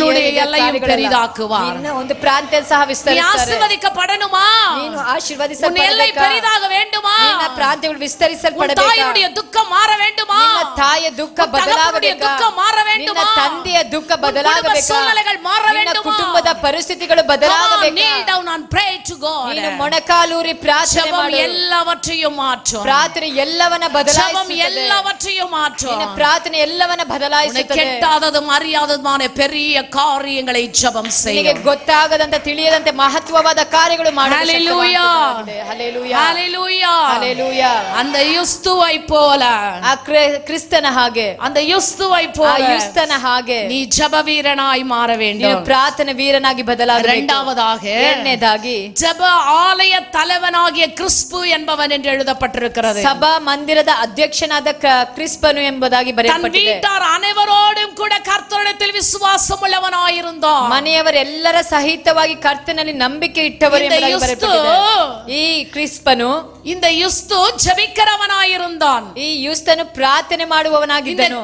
எல்லையை பெரிதாக்குவார். ಒಂದು ಪ್ರಾಂತ್ಯ ಸಹ ವಿಸ್ತರಿಸುತ್ತಾರೆ. ஆசீர்வதிக்கப்படணுமா? ನೀನು ಆಶೀರ್ವದಿಸಲ್ಪಡಬೇಕಾ? ಎಲ್ಲೆ பெரிதாக வேண்டுமா? ನಿನ್ನ ಪ್ರಾಂತ್ಯಗಳು ವಿಸ್ತರಿಸಲ್ಪಡಬೇಕಾ? ತಾಯಿಯ ದುಃಖ ಮಾರ வேண்டுமா? ನಿನ್ನ ತಾಯಿಯ ದುಃಖ ಬದಲಾಗಬೇಕಾ? ದುಃಖ ಮಾರ வேண்டுமா? ನಿನ್ನ ತಂದೆಯ ದುಃಖ ಬದಲಾಗಬೇಕಾ? ಸೂಚನೆಗಳು ಮಾರ வேண்டுமா? ನಿನ್ನ ಕುಟುಂಬದ ಪರಿಸ್ಥಿತಿಗಳು ಬದಲಾಗಬೇಕಾ? kneel down and pray to God. ನೀನು ಮೊಣಕಾಲೂರಿ ಪ್ರಾರ್ಥನೆ ಮಾಡು. ಎಲ್ಲವற்றையும் மாற்றும். ಪ್ರಾರ್ಥನೆ ಎಲ್ಲವನ್ನ ಬದಲಾಯಿಸುತ್ತದೆ. ಎಲ್ಲವற்றையும் மாற்றும். ನಿನ್ನ ಪ್ರಾರ್ಥನೆ ಎಲ್ಲವನ್ನ ಬದಲಾಯಿಸುತ್ತದೆ. ಕೆಟ್ಟದಾದದು ಮರ್ಯಾದமான பெரிய காரியங்களை ஜெபம் செய். ನಿನಗೆ ಗೊತ್ತಾಗದಂತ ತಿಳಿಯದಂತೆ ಮಹತ್ವವಾದ ಕಾರ್ಯಗಳು ಮಾಡು. ಹಲ್ಲೆಲೂಯಾ, ಹಲ್ಲೆಲೂಯಾ, ಹಲ್ಲೆಲೂಯಾ, ಹಲ್ಲೆಲೂಯಾ. அந்த யுஸ்துவை போல, ಆ ಕ್ರಿಸ್ತನ ಹಾಗೆ, அந்த யுஸ்துவை போல, ಆ ಯುಸ್ತನ ಹಾಗೆ நீ ஜெப வீரனாய் மாற வேண்டும். ನೀನು ಪ್ರಾರ್ಥನೆ ವೀರನಾಗಿ ಬದಲಾಗಬೇಕು. இரண்டாவதாக, ಎರಡನೇದಾಗಿ, ஜெப ஆலய தலைவனாகிய கிறிஸ்பு என்பவன் என்று எழுதப்பட்டிருக்கிறது. ಸಭಾ ಮಂದಿರದ ಅಧ್ಯಕ್ಷನಾದ ಕ್ರಿಸ್ಪನು ಎಂಬುದಾಗಿ ಬರೆಯಲ್ಪಟ್ಟಿದೆ. தன் வீட்டார் அனைவரோடும் கூட கர்த்தரிடத்தில் விசுவாசம் உள்ளவனாய் இருந்தான். ಮನೆಯವರೆಲ್ಲರ ಸಹಿತವಾಗಿ ಕರ್ತನಲ್ಲಿ ನಂಬಿಕೆ ಇಟ್ಟವರು ಎಂಬುದಾಗಿ ಬರೆಯಲ್ಪಟ್ಟಿದೆ. ಈ ಕ್ರಿಸ್ಪನು, இந்த யுஸ்து ஜெபிக்கிறவனாயிருந்தான். ಈ ಯುಸ್ತನು ಪ್ರಾರ್ಥನೆ ಮಾಡುವವನಾಗಿದ್ದನು.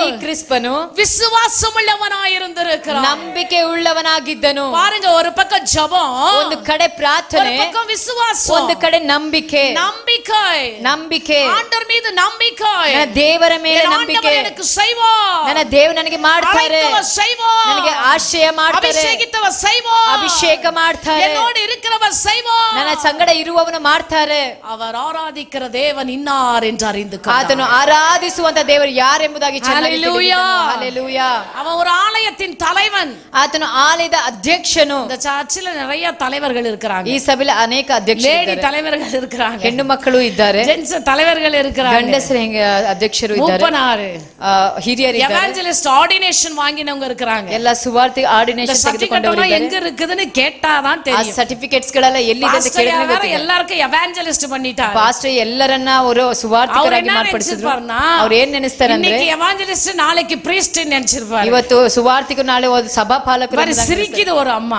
ಈ ಕ್ರಿಸ್ಪನು விசுவாசம் உள்ளவனாயிருந்திருக்கிறான். ನಂಬಿಕೆ ಉಳ್ಳವನಾಗಿದ್ದನು. பாருங்க, ஒரு பக்கம் ஜெபம், ಒಂದು ಕಡೆ ಪ್ರಾರ್ಥನೆ, ஒரு பக்கம் விசுவாசம், ಒಂದು ಕಡೆ ನಂಬಿಕೆ. ನಂಬಿಕೆ, ஆண்டவர் மீது ನಂಬಿಕೆ, ನನ್ನ ದೇವರ ಮೇಲೆ ನಂಬಿಕೆ. எனக்கு செய்வார், ನನ್ನ ದೇವರು ನನಗೆ ಮಾಡ್ತಾರೆ, ನನಗೆ ಆಶ್ರಯ ಮಾಡ್ತಾರೆ, ಅಭಿಷೇಕ ಮಾಡ್ತಾರೆ, என்னோடு இருக்கிறவர் செய்வார், ನನ್ನ ಸಂಗಡ ಇರುವವನು ಮಾಡ್ತಾರೆ. அவர் ಆರಾಧಿக்கிற தேவன் இன்னார் என்று அறிந்து ಆತನು ಆರಾಧಿಸುವಂತ ದೇವರು ಯಾರೆಂಬುದಾಗಿ ಚೆನ್ನಾಗಿ ತಿಳಿದಿದ್ದನು. ಹಲ್ಲೆಲೂಯಾ. அவன் ஒரு ஆலயத்தின் தலைவன். ಆತನು ಆಲಯದ ಅಧ್ಯಕ್ಷನು. இந்த சர்ச்சில் நிறைய தலைவர்கள் இருக்கிறாங்க. ಈ ಸಭೆಯಲ್ಲಿ ಅನೇಕ ಅಧ್ಯಕ್ಷರು, தலைவர்கள் இருக்கிறாங்க, ಹೆಣ್ಣು ಮಕ್ಕಳು ಇದ್ದಾರೆ, ಜೆಂಟ್ಸ್ தலைவர்கள் இருக்கிறாங்க, ಗಂಡಸರು ಅಧ್ಯಕ್ಷರು ಇದ್ದಾರೆ, ಹಿರಿಯರು ಇದ್ದಾರೆ, ಎವಾಂಜಲಿಸ್ಟ್ ಆರ್ಡಿನೇಷನ್ ವಾಂಗಿನವங்க இருக்கிறாங்க. ಎಲ್ಲ ಸುವಾರ್ತಿ ಆರ್ಡಿನೇಷನ್ ತೆಗೆದುಕೊಂಡವರು ಇದ್ದಾರೆ. எங்க இருக்குதுன்னு கேட்டாதான் தெரியும். ಆ ಸರ್ಟಿಫಿಕೇಟ್ಸ್ ಗಳೆಲ್ಲ ಎಲ್ಲಿದೆ ಅಂತ ಕೇಳಿದ್ರೆ ಎಲ್ಲರಿಗೂ ಎವಾಂಜಲಿಸ್ಟ್ பண்ணிட்டாங்க. ಪಾಸ್ಟರ್ ಎಲ್ಲರನ್ನ ಅವರು ಸುವಾರ್ತಿಕರಾಗಿ ಮಾರ್ಪಡಿಸಿದ್ರು. ಅವರು ಏನ್ ನೆನೆಸ್ತಾರೆ ಅಂದ್ರೆ, இன்னைக்கு ಎವಾಂಜಲಿಸ್ಟ್ ನಾಳೆಗೆ ಪ್ರೀಸ್ಟ್ ನೆನೆಸಿರ್ತಾರೆ. ಇವತ್ತು ಸುವಾರ್ತಿಕರು ನಾಳೆ ಸಭಾಪಾಲಕರು. ಸಿರಿಕಿದ ஒரு ಅಮ್ಮ,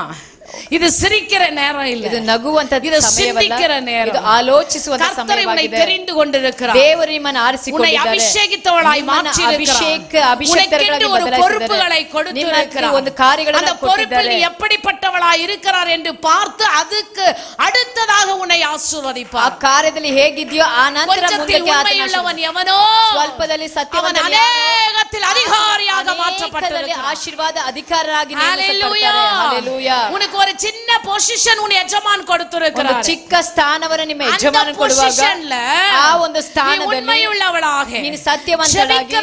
இது சிரிக்கிற நேரம் இல்ல, ಇದು ನಗುವಂತ சிந்திக்கிற நேரம், ಇದು ಆಲೋಚಿಸುವಂತ ಸಮಯವಾಗಿದೆ. தெரிந்து கொண்டிருக்கிறார், ದೇವರು ನಿಮ್ಮನ್ನು ಆರಿಸಿಕೊಂಡಿದ್ದಾರೆ, ಅಭಿಷೇಕಿತವಳಾಗಿ ಮಾರ್ಚಿರುக்கிறார், ಅಭಿಷೇಕತೆಗಳಾಗಿ பொறுப்புகளை கொடுத்திருக்கிறார், ಒಂದು ಕಾರ್ಯಗಳನ್ನು அந்த பொறுப்பில் எப்படிப்பட்டவளாய் இருக்கிறார் என்று பார்த்து அதுக்கு அடுத்ததாக உன்னை ஆசீர்வதிப்பார். ಆ ಕಾರ್ಯದಲ್ಲಿ ಹೇಗಿದೆಯೋ ಆ ನಂತರ ಮುಂದಕ್ಕೆ உண்மையுள்ளவன் எவனோ ಸ್ವಲ್ಪದಲ್ಲಿ ಸತ್ಯವಂತ, ಅನೇಕத்தில் ಅಧಿಕಾರಿಯಾಗಿ ಮಾற்றಪಟ್ಟಿರುತ್ತಾನೆ. ಆಶೀರ್ವಾದ ಅಧಿಕಾರರಾಗಿ ನೇಮಿಸಲ್ಪಡ್ತಾರೆ. ಹಲ್ಲೆಲೂಯಾ. உனக்கு ஒரு சின்ன பொசிஷன் உன் எஜமான் ಒಂದು கொடுத்திருக்கிறார். ಚಿಕ್ಕ ಸ್ಥಾನವನ್ನು ನಿಮ್ಮ ಯಜಮಾನ ಕೊಡುವಾಗ ಆ ಒಂದು ಸ್ಥಾನದಲ್ಲಿ உண்மையுள்ளவளாக, ನೀನು ಸತ್ಯವಂತಳಾಗಿ,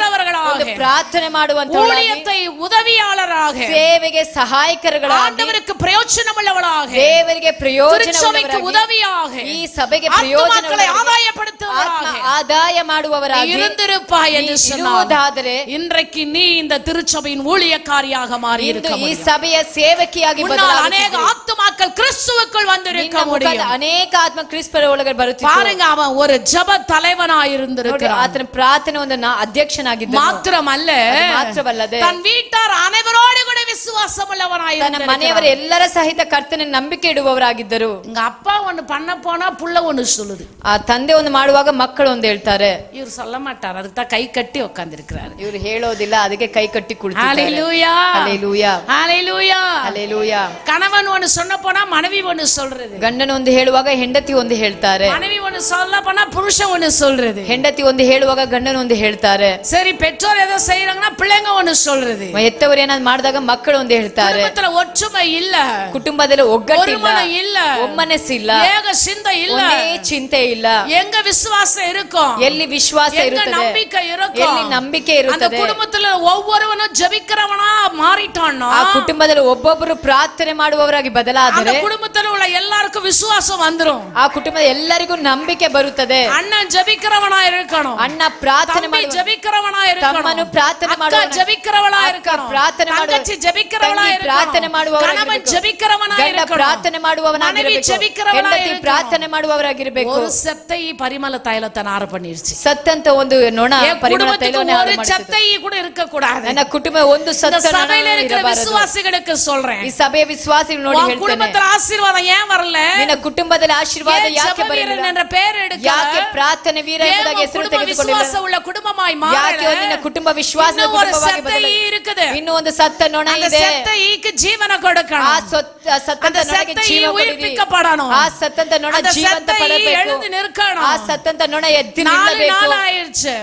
ಒಂದು ಪ್ರಾರ್ಥನೆ ಮಾಡುವಂತವಳಾಗಿ, ஊழியத்தை உதவியாளராக, ಸೇವೆಗೆ ಸಹಾಯಕರುಗಳಾಗಿ, ஆண்டவருக்கு பிரயோஜனமுள்ளவளாக, ದೇವರಿಗೆ திருச்சபைக்கு உதவியாக, ಈ ಸಭೆಗೆ ஆத்துமாக்களை ஆதாயப்படுத்துவதாக ಆದಾಯ ಮಾಡುವವರಾಗಿ இருந்திருப்பாய் என்று ಇರುವುದಾದರೆ இன்றைக்கு நீ இந்த திருச்சபையின் ஊழியக்காரியாக மாறி இருக்க ಈ முடியும். ಸಭೆಯ ಸೇವಕಿಯಾಗಿ அநேக ஆத்துமாக்கள் கிறிஸ்துவுக்குள் வந்திருக்க முடியும். ಅನೇಕ ಆತ್ಮ ಕ್ರಿಸ್ತರ ಒಳಗೆ ಬರುತ್ತಿದ್ದಾರೆ. பாருங்க, அவன் ஒரு ஜெப தலைவனாய் இருந்திருக்கிறான். ಆತನ ಪ್ರಾರ್ಥನೆ ಒಂದು ಅಧ್ಯಕ್ಷನಾಗಿದ್ದ ಮಾತ್ರವಲ್ಲದೆ தன் வீட்டார் அனைவரோடு கூட விசுவாசம் உள்ளவனாய் ತನ್ನ ಮನೆಯವರ ಎಲ್ಲರ ಸಹಿತ ಕರ್ತನ ನಂಬಿಕೆ ಇಡುವವರಾಗಿದ್ದರು. உங்க அப்பா ஒன்னு பண்ண போனா புள்ள ஒன்னு சொல்லுது, ಆ ತಂದೆ ಒಂದು ಮಾಡುವಾಗ ಮಕ್ಕಳು ಒಂದು ಹೇಳ್ತಾರೆ. இவர் சொல்ல மாட்டார், அதுக்கு தான் கை கட்டி உட்கார்ந்திருக்கிறார். ಇವರು ಹೇಳೋದಿಲ್ಲ, ಅದಕ್ಕೆ ಕೈ ಕಟ್ಟಿ ಕುಳಿತಿದ್ದಾರೆ. ஹalleluya ஹalleluya ஹalleluya ஹalleluya. கணவன் ஒன்னு சொன்ன போனா மனைவி ஒன்னு சொல்றது, ಗಂಡನ ಒಂದು ಹೇಳುವಾಗ ಹೆಂಡತಿ ಒಂದು ಹೇಳ್ತಾರೆ, மனைவி ஒன்னு சொல்ல போனா புருஷன் ஒன்னு சொல்றது, ಹೆಂಡತಿ ಒಂದು ಹೇಳುವಾಗ ಗಂಡನ ಒಂದು ಹೇಳ್ತಾರೆ. சரி பெற்றோர் ஏதோ செய்யறாங்கன்னா பிள்ளைங்க ஒன்னு சொல்றது, ಹೆತ್ತವರು ಏನಾದ್ರು ಮಾಡಿದಾಗ ಮಕ್ಕಳು ಒಂದು ಹೇಳ್ತಾರೆ. குடும்பத்துல ஒற்றுமை இல்ல, ಕುಟುಂಬದಲ್ಲಿ ಒಗ್ಗಟ್ಟಿಲ್ಲ, இல்ல, ಒಮ್ಮನಸ್ಸಿಲ್ಲ, ஏக சிந்தை இல்ல, ಚಿಂತೆ ಇಲ್ಲ. எங்க விசுவாசம் இருக்கும், ಎಲ್ಲಿ ವಿಶ್ವಾಸ ಇರುತ್ತದೆ, நம்பிக்கை இருக்கும், ಎಲ್ಲಿ ನಂಬಿಕೆ அந்த ಇರುತ್ತದೆ, குடும்பத்துல ஒவ்வொருவனும் ஜெபிக்கிறவனா மாறிட்டானோ, ಆ ಕುಟುಂಬದಲ್ಲಿ ಒಬ್ಬೊಬ್ಬರು ಪ್ರಾರ್ಥನೆ ಮಾಡುವವರಾಗಿ ಬದಲಾದರೆ அந்த குடும்பத்துல உள்ள எல்லாருக்கும் விசுவாசம் வந்துரும். ಆ ಕುಟುಂಬದ ಎಲ್ಲರಿಗೂ ನಂಬಿಕೆ ಬರುತ್ತದೆ. அண்ணன் ஜெபிக்கிறவனா இருக்கணும், ಅಣ್ಣ ಪ್ರಾರ್ಥನೆ தம்பி ஜெபிக்கிறவனா இருக்கணும், ತಮ್ಮನು ಪ್ರಾರ್ಥನೆ அக்கா ಮಾಡುವವನು, ஜெபிக்கிறவளா இருக்கணும், ಪ್ರಾರ್ಥನೆ தங்கச்சி ஜெபிக்கிறவளா இருக்கணும், ಪ್ರಾರ್ಥನೆ ಮಾಡುವವರಾಗಿರಬೇಕು, கணவன் ஜெபிக்கிறவனா ಗಂಡ இருக்கணும், ಪ್ರಾರ್ಥನೆ ಮಾಡುವವನಾಗಿರಬೇಕು, ಹೆಂಡತಿ ಪ್ರಾರ್ಥನೆ ಮಾಡುವವರಾಗಿರಬೇಕು. ஒரு செத்தை பரிமள தைலத்தை நாறு பண்ணிருச்சு. ಸತ್ತಂತ ಒಂದು ನೊಣ ಪರಿಮಳ ತೈಲವನ್ನು ஒரு செத்தை கூட இருக்க கூடாது. ನನ್ನ ಕುಟುಂಬ ಒಂದು ಸತ್ತ சபையில இருக்கிற விசுவாசிகளுக்கு சொல்றேன், ಈ ಸಭೆಯ ವಿಶ್ವಾಸಿಗಳು ನೋಡಿ ಹೇಳ್ತೇನೆ, குடும்பத்துல ஆசீர்வாதம் ஏன் வரல, ನಿನ್ನ ಕುಟುಂಬದಲ್ಲಿ ಆಶೀರ್ವಾದ ಯಾಕೆ ಬರಲಿಲ್ಲ, என்ற பெயர் எடுக்க, ಯಾಕೆ ಪ್ರಾರ್ಥನೆ ವೀರ ಎಂಬುದಾಗಿ ಹೆಸರು ತೆಗೆದುಕೊಂಡಿಲ್ಲ, விசுவாச உள்ள குடும்பமாய் மாறல, ಯಾಕೆ ನಿನ್ನ ಕುಟುಂಬ ವಿಶ್ವಾಸದ ಕುಟುಂಬವಾಗಿ ಬದಲಾಗಿದೆ. ಇನ್ನೂ ಒಂದು ಸತ್ತ ನೊಣ ಇದೆ, ಸತ್ತೈಗೆ ಜೀವನ ಕೊಡಕணும், ಆ ಸತ್ತಂತ ನೊಣಗೆ ಜೀವ ಉಯಿರ್ಪಿக்கப்பಡணும், ಆ ಸತ್ತಂತ ನೊಣ ಜೀವಂತ ಪಡಬೇಕು, எழுந்து நிற்கணும், ಆ ಸತ್ತಂತ ನೊಣ ಎದ್ದು ನಿಲ್ಲಬೇಕು. 4 ನಾள் ಆயிருச்சு,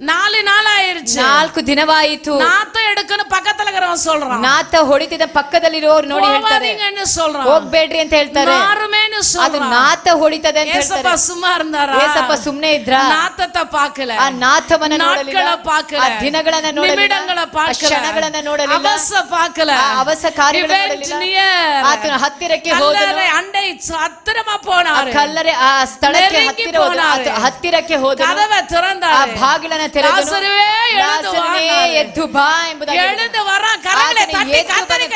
4 ನಾள் ಆயிருச்சு, 4 ದಿನವಾಯಿತು. ನಾತ ಎಡಕನ ಪಕ್ಕದಲ್ಲಿ இருக்கிறவன் சொல்றான், ನಾತ ಹೊಡಿತಿದ್ದ ಪಕ್ಕದಲ್ಲಿರೋರು ನೋಡಿ ಹೇಳ್ತಾರೆ, ಹೋಗ್ಬೇಡ್ರಿ ಅಂತ ಹೇಳ್ತಾರೆ. ಅದು ನಾತ ಹೊಡಿತದೆ ಅಂತ ಹೇಳ್ತಾರೆ. ஏசப்பா சும்மா இருந்தாரா, ಏಸಪ್ಪ ಸುಮ್ಮನೆ ಇದ್ರ, ನಾತத்தை பார்க்கல, ಆ ನಾಥವನ್ನ ನೋಡಲಿಲ್ಲ, பார்க்கல, ಆ ದಿನಗಳನ್ನ ನೋಡಲಿಲ್ಲ, ನಿಮಿಡಗಳ பார்க்கல, ಕ್ಷಣಗಳನ್ನ ನೋಡಲಿಲ್ಲ, ಅವಸ பார்க்கல, ಅವಸ ಕಾರ್ಯಗಳನ್ನು ನೋಡಲಿಲ್ಲ. ಆತನ ಹತ್ತಿರಕ್ಕೆ ಹೋದನು, ಅಂಡೆ ಹತ್ತಿರமா போனாரு, ಕಲ್ಲರೆ ಆ ಸ್ಥಳಕ್ಕೆ ಹತ್ತಿರಕ್ಕೆ ಹೋದನು, ಕದವ ತೆರೆದಾರು, ಆ ಬಾಗಿಲನ್ನ ತೆರೆದನು, ಲಾಜರನೇ ಎದ್ದು ಬಾ ಎಂಬುದಾಗಿ ಎಳೆದು ವರ ಕರಗಳ ತಟ್ಟಿ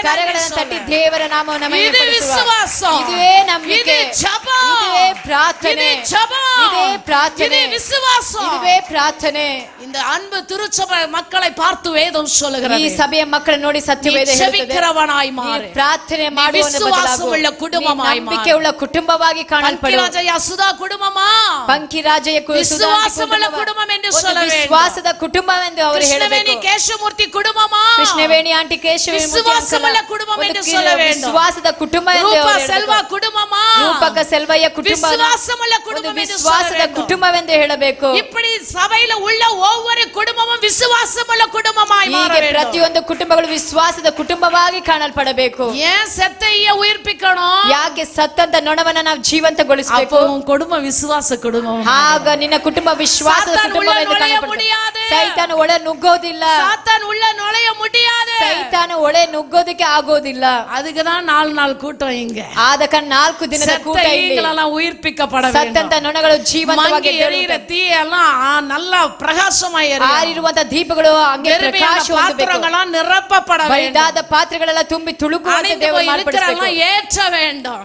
ಕರಗಳನ್ನು ತಟ್ಟಿ ದೇವರ ನಾಮವನ್ನು ಮಹಿಮೆಪಡಿಸುವ. ಇದುವೇ ನಂಬಿಕೆ, ಇದುವೇ ಪ್ರಾರ್ಥನೆ, ಇದೇ ಪ್ರಾರ್ಥನೆ, ಇದುವೇ ಪ್ರಾರ್ಥನೆ. இந்த அன்பு திருச்சபை மக்களை பார்த்து வேதம் சொல்லுகிறது, ಈ ಸಭೆಯ ಮಕ್ಕಳ ನೋಡಿ ಸತ್ಯವೇದ ಹೇಳುತ್ತದೆ, ಪ್ರಾರ್ಥನೆ ಮಾಡುವ ಕುಟುಂಬಮಾಯಿ ಮಾರು, ನಂಬಿಕೆಯುಳ್ಳ ಕುಟುಂಬವಾಗಿ ಕಾಣಲ್ಪಡು. ಪಂಕಿರಾಜಯ್ಯ ಸುಧಾ ಕುಟುಂಬமா, ಪಂಕಿರಾಜಯ್ಯ ವಿಶ್ವಾಸವುಳ್ಳ ಕುಟುಂಬ ಎಂದು சொல்லவேண்டும், ವಿಶ್ವಾಸದ ಕುಟುಂಬವೆಂದು ಅವರು ಹೇಳಬೇಕು. ಕೇಶವಮೂರ್ತಿ ಕುಟುಂಬமா, ಕೃಷ್ಣವೇಣಿ ಆಂಟಿ ಕೇಶವಮೂರ್ತಿ ವಿಶ್ವಾಸವುಳ್ಳ ಕುಟುಂಬ ಎಂದು சொல்லவேண்டும், ವಿಶ್ವಾಸದ ಕುಟುಂಬ ಎಂದು ಅವರು ಹೇಳಬೇಕು. ಸೆಲ್ವ ಕುಟುಂಬமா, ರೂಪಕ ಸೆಲ್ವಯ್ಯ ಕುಟುಂಬ ವಿಶ್ವಾಸವುಳ್ಳ ಕುಟುಂಬ ಎಂದು ವಿಶ್ವಾಸದ ಕುಟುಂಬವೆಂದು ಹೇಳಬೇಕು. இப்படி சபையில உள்ள ஒவ்வொரு குடும்பமும் விசுவாசமுள்ள குடும்பமாய் மாற வேண்டும். ಪ್ರತಿಯೊಂದು ಕುಟುಂಬಗಳು ವಿಶ್ವಾಸದ ಕುಟುಂಬವಾಗಿ ಕಾಣಲ್ಪಡಬೇಕು. ஏன் செத்தைய உயிர்ப்பிக்கணும், ಯಾಕೆ ಸತ್ತಂತ ನೊಣವನ್ನ ನಾವು ಜೀವಂತಗೊಳಿಸಬೇಕು? ಕುಟುಂಬ ವಿಶ್ವಾಸ ಕುಟುಂಬ, ಆಗ ನಿನ್ನ ಕುಟುಂಬ ವಿಶ್ವಾಸದ ಕುಟುಂಬವೆಂದು ಕಾಣಲ್ಪಡುತ್ತದೆ. ಸೈತಾನ ಒಳ ನುಗ್ಗೋದಿಲ್ಲ, சாத்தான் உள்ள நுழைய முடியாது, ಸೈತಾನ ಒಳೆ ನುಗ್ಗೋದಕ್ಕೆ ಆಗೋದಿಲ್ಲ. அதுக்கு தான் 4 நாள் கூட்டம் இங்க, ಆದಕ 4 ದಿನದ ಕೂಟ ಇಲ್ಲಿ. உயிர்ப்பிக்கப்பட வேண்டும், ಸತ್ತಂತ ನೊಣಗಳು ಜೀವಂತವಾಗಿ எரியுற தீ எல்லாம் நல்ல பிரகாசமாய் ಆರಿರುವಂತ ದೀಪಗಳು ಹಂಗೆ ಪ್ರಕಾಶ ಹೊಂದಬೇಕು, ನಿರಪ್ಪಪಡ ಬರಿದಾದ ಪಾತ್ರೆಗಳೆಲ್ಲ ತುಂಬಿ ತುಳುಕುವಂತೆ ದೇವರು ಮಾರ್ಪಡಿಸಬೇಕು. ಏற்ற வேண்டும்,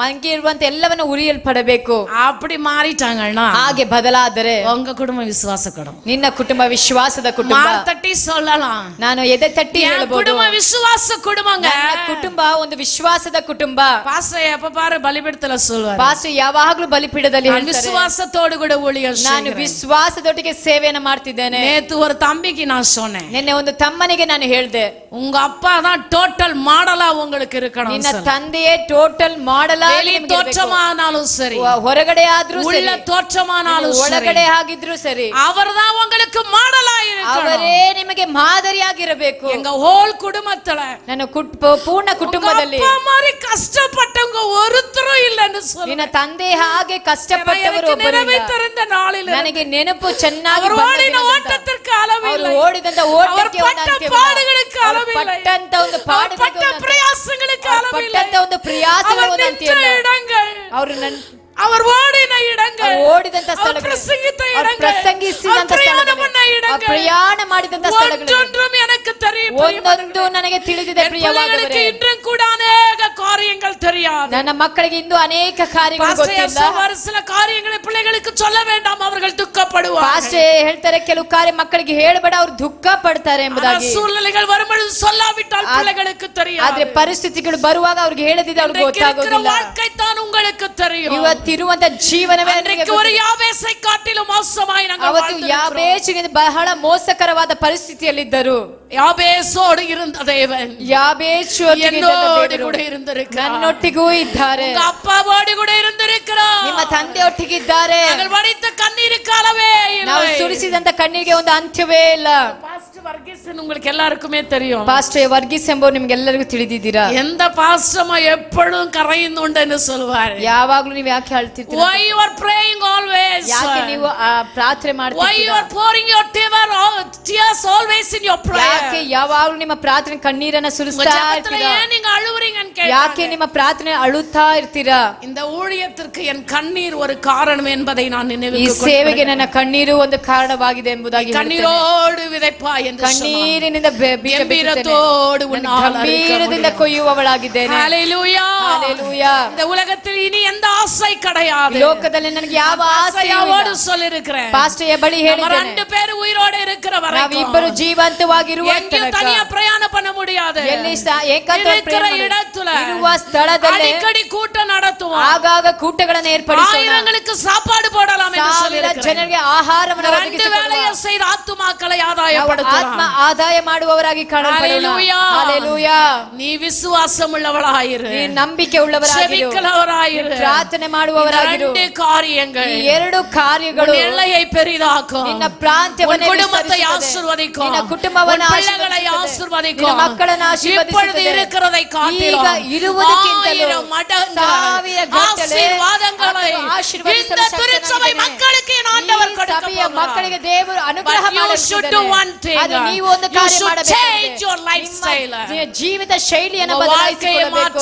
ಮಂಗಿರುವಂತ ಎಲ್ಲವನ್ನು ಉರಿಯಲ್ಪಡಬೇಕು. அப்படி மாறிட்டாங்கன்னா, ಹಾಗೆ ಬದಲಾದರೆ உங்க குடும்ப விசுவாச குடும்பம், ನಿನ್ನ ಕುಟುಂಬ ವಿಶ್ವಾಸದ ಕುಟುಂಬ. ತಟ್ಟಿ சொல்லலாம், ನಾನು ಎದೆ ತಟ್ಟಿ ಹೇಳಬಹುದು, குடும்ப விசுவாச குடும்பங்க, ಕುಟುಂಬ ಒಂದು ವಿಶ್ವಾಸದ ಕುಟುಂಬ. ಪಾಸ್ಟರ್ எப்ப பாரு பலிபீடம் பலிபீடத்துல சொல்வார். ಪಾಸ್ಟರ್ ಯಾವಾಗಲೂ ಬಲಿಪೀಠದಲ್ಲಿ நான் விசுவாசத்தோடு கூட ஊழியம் ನಾನು செய்கிறேன். ವಿಶ್ವಾಸದೊಟ್ಟಿಗೆ ಸೇವೆಯನ್ನು ಮಾಡ್ತಿದ್ದೇನೆ. நேத்து ஒரு தம்பிக்கு நான் சொன்னேன், ನಿನ್ನೆ ಒಂದು ತಮ್ಮನಿಗೆ ನಾನು ಹೇಳಿದೆ, உங்க அப்பா தான் டோட்டல் மாடலா உங்களுக்கு இருக்கணும். ನಿನ್ನ ತಂದೆಯೇ ಟೋಟಲ್ ಮಾಡಲ್ வெளி தோற்றமானாலும் சரி, ಹೊರಗಡೆ ಆದ್ರೂ ಸರಿ, உள்ள தோற்றமானாலும் சரி, ಒಳಗಡೆ ಆಗಿದ್ರು ಸರಿ, அவர்தான் உங்களுக்கு மாடலா இருக்கணும். ಅವರೇ ನಿಮಗೆ ಮಾದರಿಯಾಗಿರಬೇಕು. எங்க ஹோல் குடும்பத்துல ನನ್ನ ಪೂರ್ಣ ಕುಟುಂಬದಲ್ಲಿ அப்பா மாதிரி கஷ்டப்பட்டவங்க ஒருத்தரும் இல்லன்னு சொல்ல. ನಿನ್ನ ತಂದೆ ಹಾಗೆ ಕಷ್ಟಪಟ್ಟವರು நிறைவேற்றிருந்த நாளில் ನನಗೆ ನೆನಪು ಚೆನ್ನಾಗಿ அவர் ஓடின ஓட்டத்திற்கு அளவில்லை, ಓಡಿದಂತ ಓಟಕ್ಕೆ ಒಂದು ಅಂತ್ಯವಿಲ್ಲ, பாடுகளுக்கு அளவில்லை, ಪಟ್ಟಂತ ಒಂದು ಪಾಡುಗಳಿಗೆ ಒಂದು பிரயாசங்களுக்கு அளவில்லை, ಪಟ್ಟಂತ ಒಂದು ಪ್ರಯಾಸಗಳ ಒಂದು ಅಂತ್ಯವಿಲ್ಲ. ಅವರು அவர் ஓடின இடங்கள், ಓಡಿದಂತ ಸ್ಥಳಗಳು, ಪ್ರಸಂಗಿಸಿದಂತ ಸ್ಥಳಗಳು, ಪ್ರಯಾಣ ಮಾಡಿದಂತ ಸ್ಥಳಗಳು ஒன்றும் எனக்கு தெரியும். ಒಂದೊಂದು ನನಗೆ ತಿಳಿದಿದೆ ಪ್ರಿಯವಾದವರೇ. இன்றும் கூட ಅನೇಕ காரியங்கள் தெரியாது. ನನ್ನ ಮಕ್ಕಳಿಗೆ ಇಂದು ಅನೇಕ ಕಾರ್ಯಗಳು ಗೊತ್ತಿಲ್ಲ. சில காரியங்களை பிள்ளைகளுக்கு சொல்ல வேண்டாம், அவர்கள் துக்கப்படுவார்கள். ಪಾಸ್ಟರ್ ಹೇಳ್ತಾರೆ ಕೆಲವು ಕಾರ್ಯ ಮಕ್ಕಳಿಗೆ ಹೇಳಬೇಡ, ಅವರು ದುಃಖ ಪಡ್ತಾರೆ ಎಂಬುದಾಗಿ. சூழ்நிலைகள் வரும்பொழுது சொல்லாவிட்டால் பிள்ளைகளுக்கு தெரியாது. ಆದ್ರೆ ಪರಿಸ್ಥಿತಿಗಳು ಬರುವಾಗ ಅವ್ರಿಗೆ ಹೇಳದಿದ್ರೆ ಅವ್ರಿಗೆ ಗೊತ್ತಾಗೋದಿಲ್ಲ. வாழ்க்கை தான் உங்களுக்கு தெரியும். ಇವತ್ತಿರುವಂತ ಜೀವನವೇ ஒரு ಯಾಬೇಸை ಕಾಟಿலும் ಮೋಸமாய் ನಾವು ಅವತ್ತು ಯಾಬೇಚಿಗಿಂತ ಬಹಳ ಮೋಸಕರವಾದ ಪರಿಸ್ಥಿತಿಯಲ್ಲಿದ್ದರು. ಯಾಬೇಸೋடு இருந்த தேவன் ಯಾಬೇಚೊಟ್ಟಿಗೆ கூட இருந்திருக்கிறார். ನನ್ನೊಟ್ಟಿಗೂ ಇದ್ದಾರೆ. உங்க அப்பாவோடு கூட இருந்திருக்கிறார். ನಿಮ್ಮ ತಂದೆಯೊಟ್ಟಿಗಿದ್ದಾರೆ. நாங்கள் வடித்த கண்ணீருக்கு அளவே இல்லை. ನಾವು ಸುರಿಸಿದಂತ ಕಣ್ಣೀರಿಗೆ ಒಂದು ಅಂತ್ಯವೇ ಇಲ್ಲ. பாஸ்டர் வர்கீஸ் உங்களுக்கு எல்லாருக்குமே தெரியும். ಪಾಸ್ಟರ್ ವರ್ಗೀಸ್ ಎಂಬುವರು ನಿಮಗೆಲ್ಲರಿಗೂ ತಿಳಿದಿದ್ದೀರಾ. எந்த பாஸ்டர் எப்பொழுதும் கரையுண்டுன்னு சொல்வார். ಯಾವಾಗಲೂ ನೀವು ಯಾಕೆ ಅಳ್ತಿರ್ತೀರಾ? Why you are praying always? ಯಾಕೆ ನೀವು ಪ್ರಾರ್ಥನೆ ಮಾಡ್ತೀರಾ? Why you are pouring your tears always in your prayer? ಯಾಕೆ ಯಾವಾಗಲೂ ನಿಮ್ಮ ಪ್ರಾರ್ಥನೆ ಕಣ್ಣೀರನ್ನ ಸುರಿಸ್ತಾ ಇರ್ತೀರಾ? ஏன் நீங்க அழுவுறீங்கன்னு கேட்டாங்க. ಯಾಕೆ ನಿಮ್ಮ ಪ್ರಾರ್ಥನೆ ಅಳುತ್ತಾ ಇರ್ತೀರಾ? இந்த ஊழியத்திற்கு என் கண்ணீர் ஒரு காரணம் என்பதை நான் நினைவுக்கு ಈ ಸೇವೆಗೆ ನನ್ನ ಕಣ್ಣೀರು ಒಂದು ಕಾರಣವಾಗಿದೆ ಎಂಬುದಾಗಿ ಕಣ್ಣೀರೋಡು ವಿதைப்பாய் ಎಂದು ಕಣ್ಣೀರಿನಿಂದ ಗಂಭೀರத்தோடு ಗಂಭೀರದಿಂದ ಕೊಯ್ಯುವವಳಾಗಿದ್ದೇನೆ. ஹalleluya ஹalleluya. இந்த உலகத்தில் இனி எந்த ஆசை கிடையாது. ಲೋಕದಲ್ಲಿ ನನಗೆ ಯಾವ ಆಸೆಯೂ ಇಲ್ಲ. சொல்லிருக்கிறேன். ಪಾಸ್ಟರ್ ಬಳಿ ಹೇಳಿದ್ದೇನೆ, ரெண்டு பேர் உயிரோடு இருக்கிற வரைக்கும் ನಾವು ಇಬ್ಬರು ಜೀವಂತವಾಗಿರುವ ತನಕ தனியா பிரயாணம் பண்ண முடியாது. ಎಲ್ಲಿ ಏಕಾಂತ ಇರುವ ಸ್ಥಳದಲ್ಲಿ அடிக்கடி கூட்டம் நடத்துவோம். ಆಗಾಗ ಕೂಟಗಳನ್ನು ಏರ್ಪಡಿಸೋಣ. ஆயிரங்களுக்கு சாப்பாடு போடலாம் என்று சொல்லிருக்கிறேன். ಜನರಿಗೆ ಆಹಾರವನ್ನು ரெண்டு வேளையை செய்து ஆத்துமாக்களை ஆதாயப்படுத்தலாம். ಆತ್ಮ ಆದಾಯ ಮಾಡುವವರಾಗಿ ಕಾಣಲ್ಪಡೋಣ. ಹalleluya. நீ விசுவாசம் உள்ளவளாயிரு, ನೀ ನಂಬಿಕೆ ಉಳ್ಳವರಾಗಿರು, ಪ್ರಾರ್ಥನೆ ಮಾಡುವವರಾಗಿರು. ரெண்டு காரியங்கள், ಈ ಎರಡು ಕಾರ್ಯಗಳು எல்லையை பெரிதாக்கும், ನಿನ್ನ ಪ್ರಾಂತ್ಯವನ್ನು குடும்பத்தை ஆசீர்வதிக்கும், ನಿನ್ನ ಕುಟುಂಬವನ್ನು பிள்ளைகளை ಆಶೀರ್ವದಿக்கும், ನಿನ್ನ ಮಕ್ಕಳನ್ನು இப்பொழுது இருக்கிறதை காட்டிலும் ಈಗ ಇರುವುದಕ್ಕಿಂತಲೂ 1000 மடங்கு 1000 ಗಟ್ಟಲೆ ஆசೀರ್ವಾದங்களை இந்த திருச்சபை மக்களுக்கு என் ஆண்டவர் கொடுக்கிறார். ಮಕ್ಕಳಿಗೆ ದೇವರು ಅನುಗ್ರಹ ಮಾಡುತ್ತಿದ್ದಾನೆ. ಅದು ನೀವು ಒಂದು ಕಾರ್ಯ ಮಾಡಬೇಕು. ನಿಮ್ಮ ಜೀವಿತ ಶೈಲಿಯನ್ನು ಬದಲಾಯಿಸಿಕೊಳ್ಳಬೇಕು.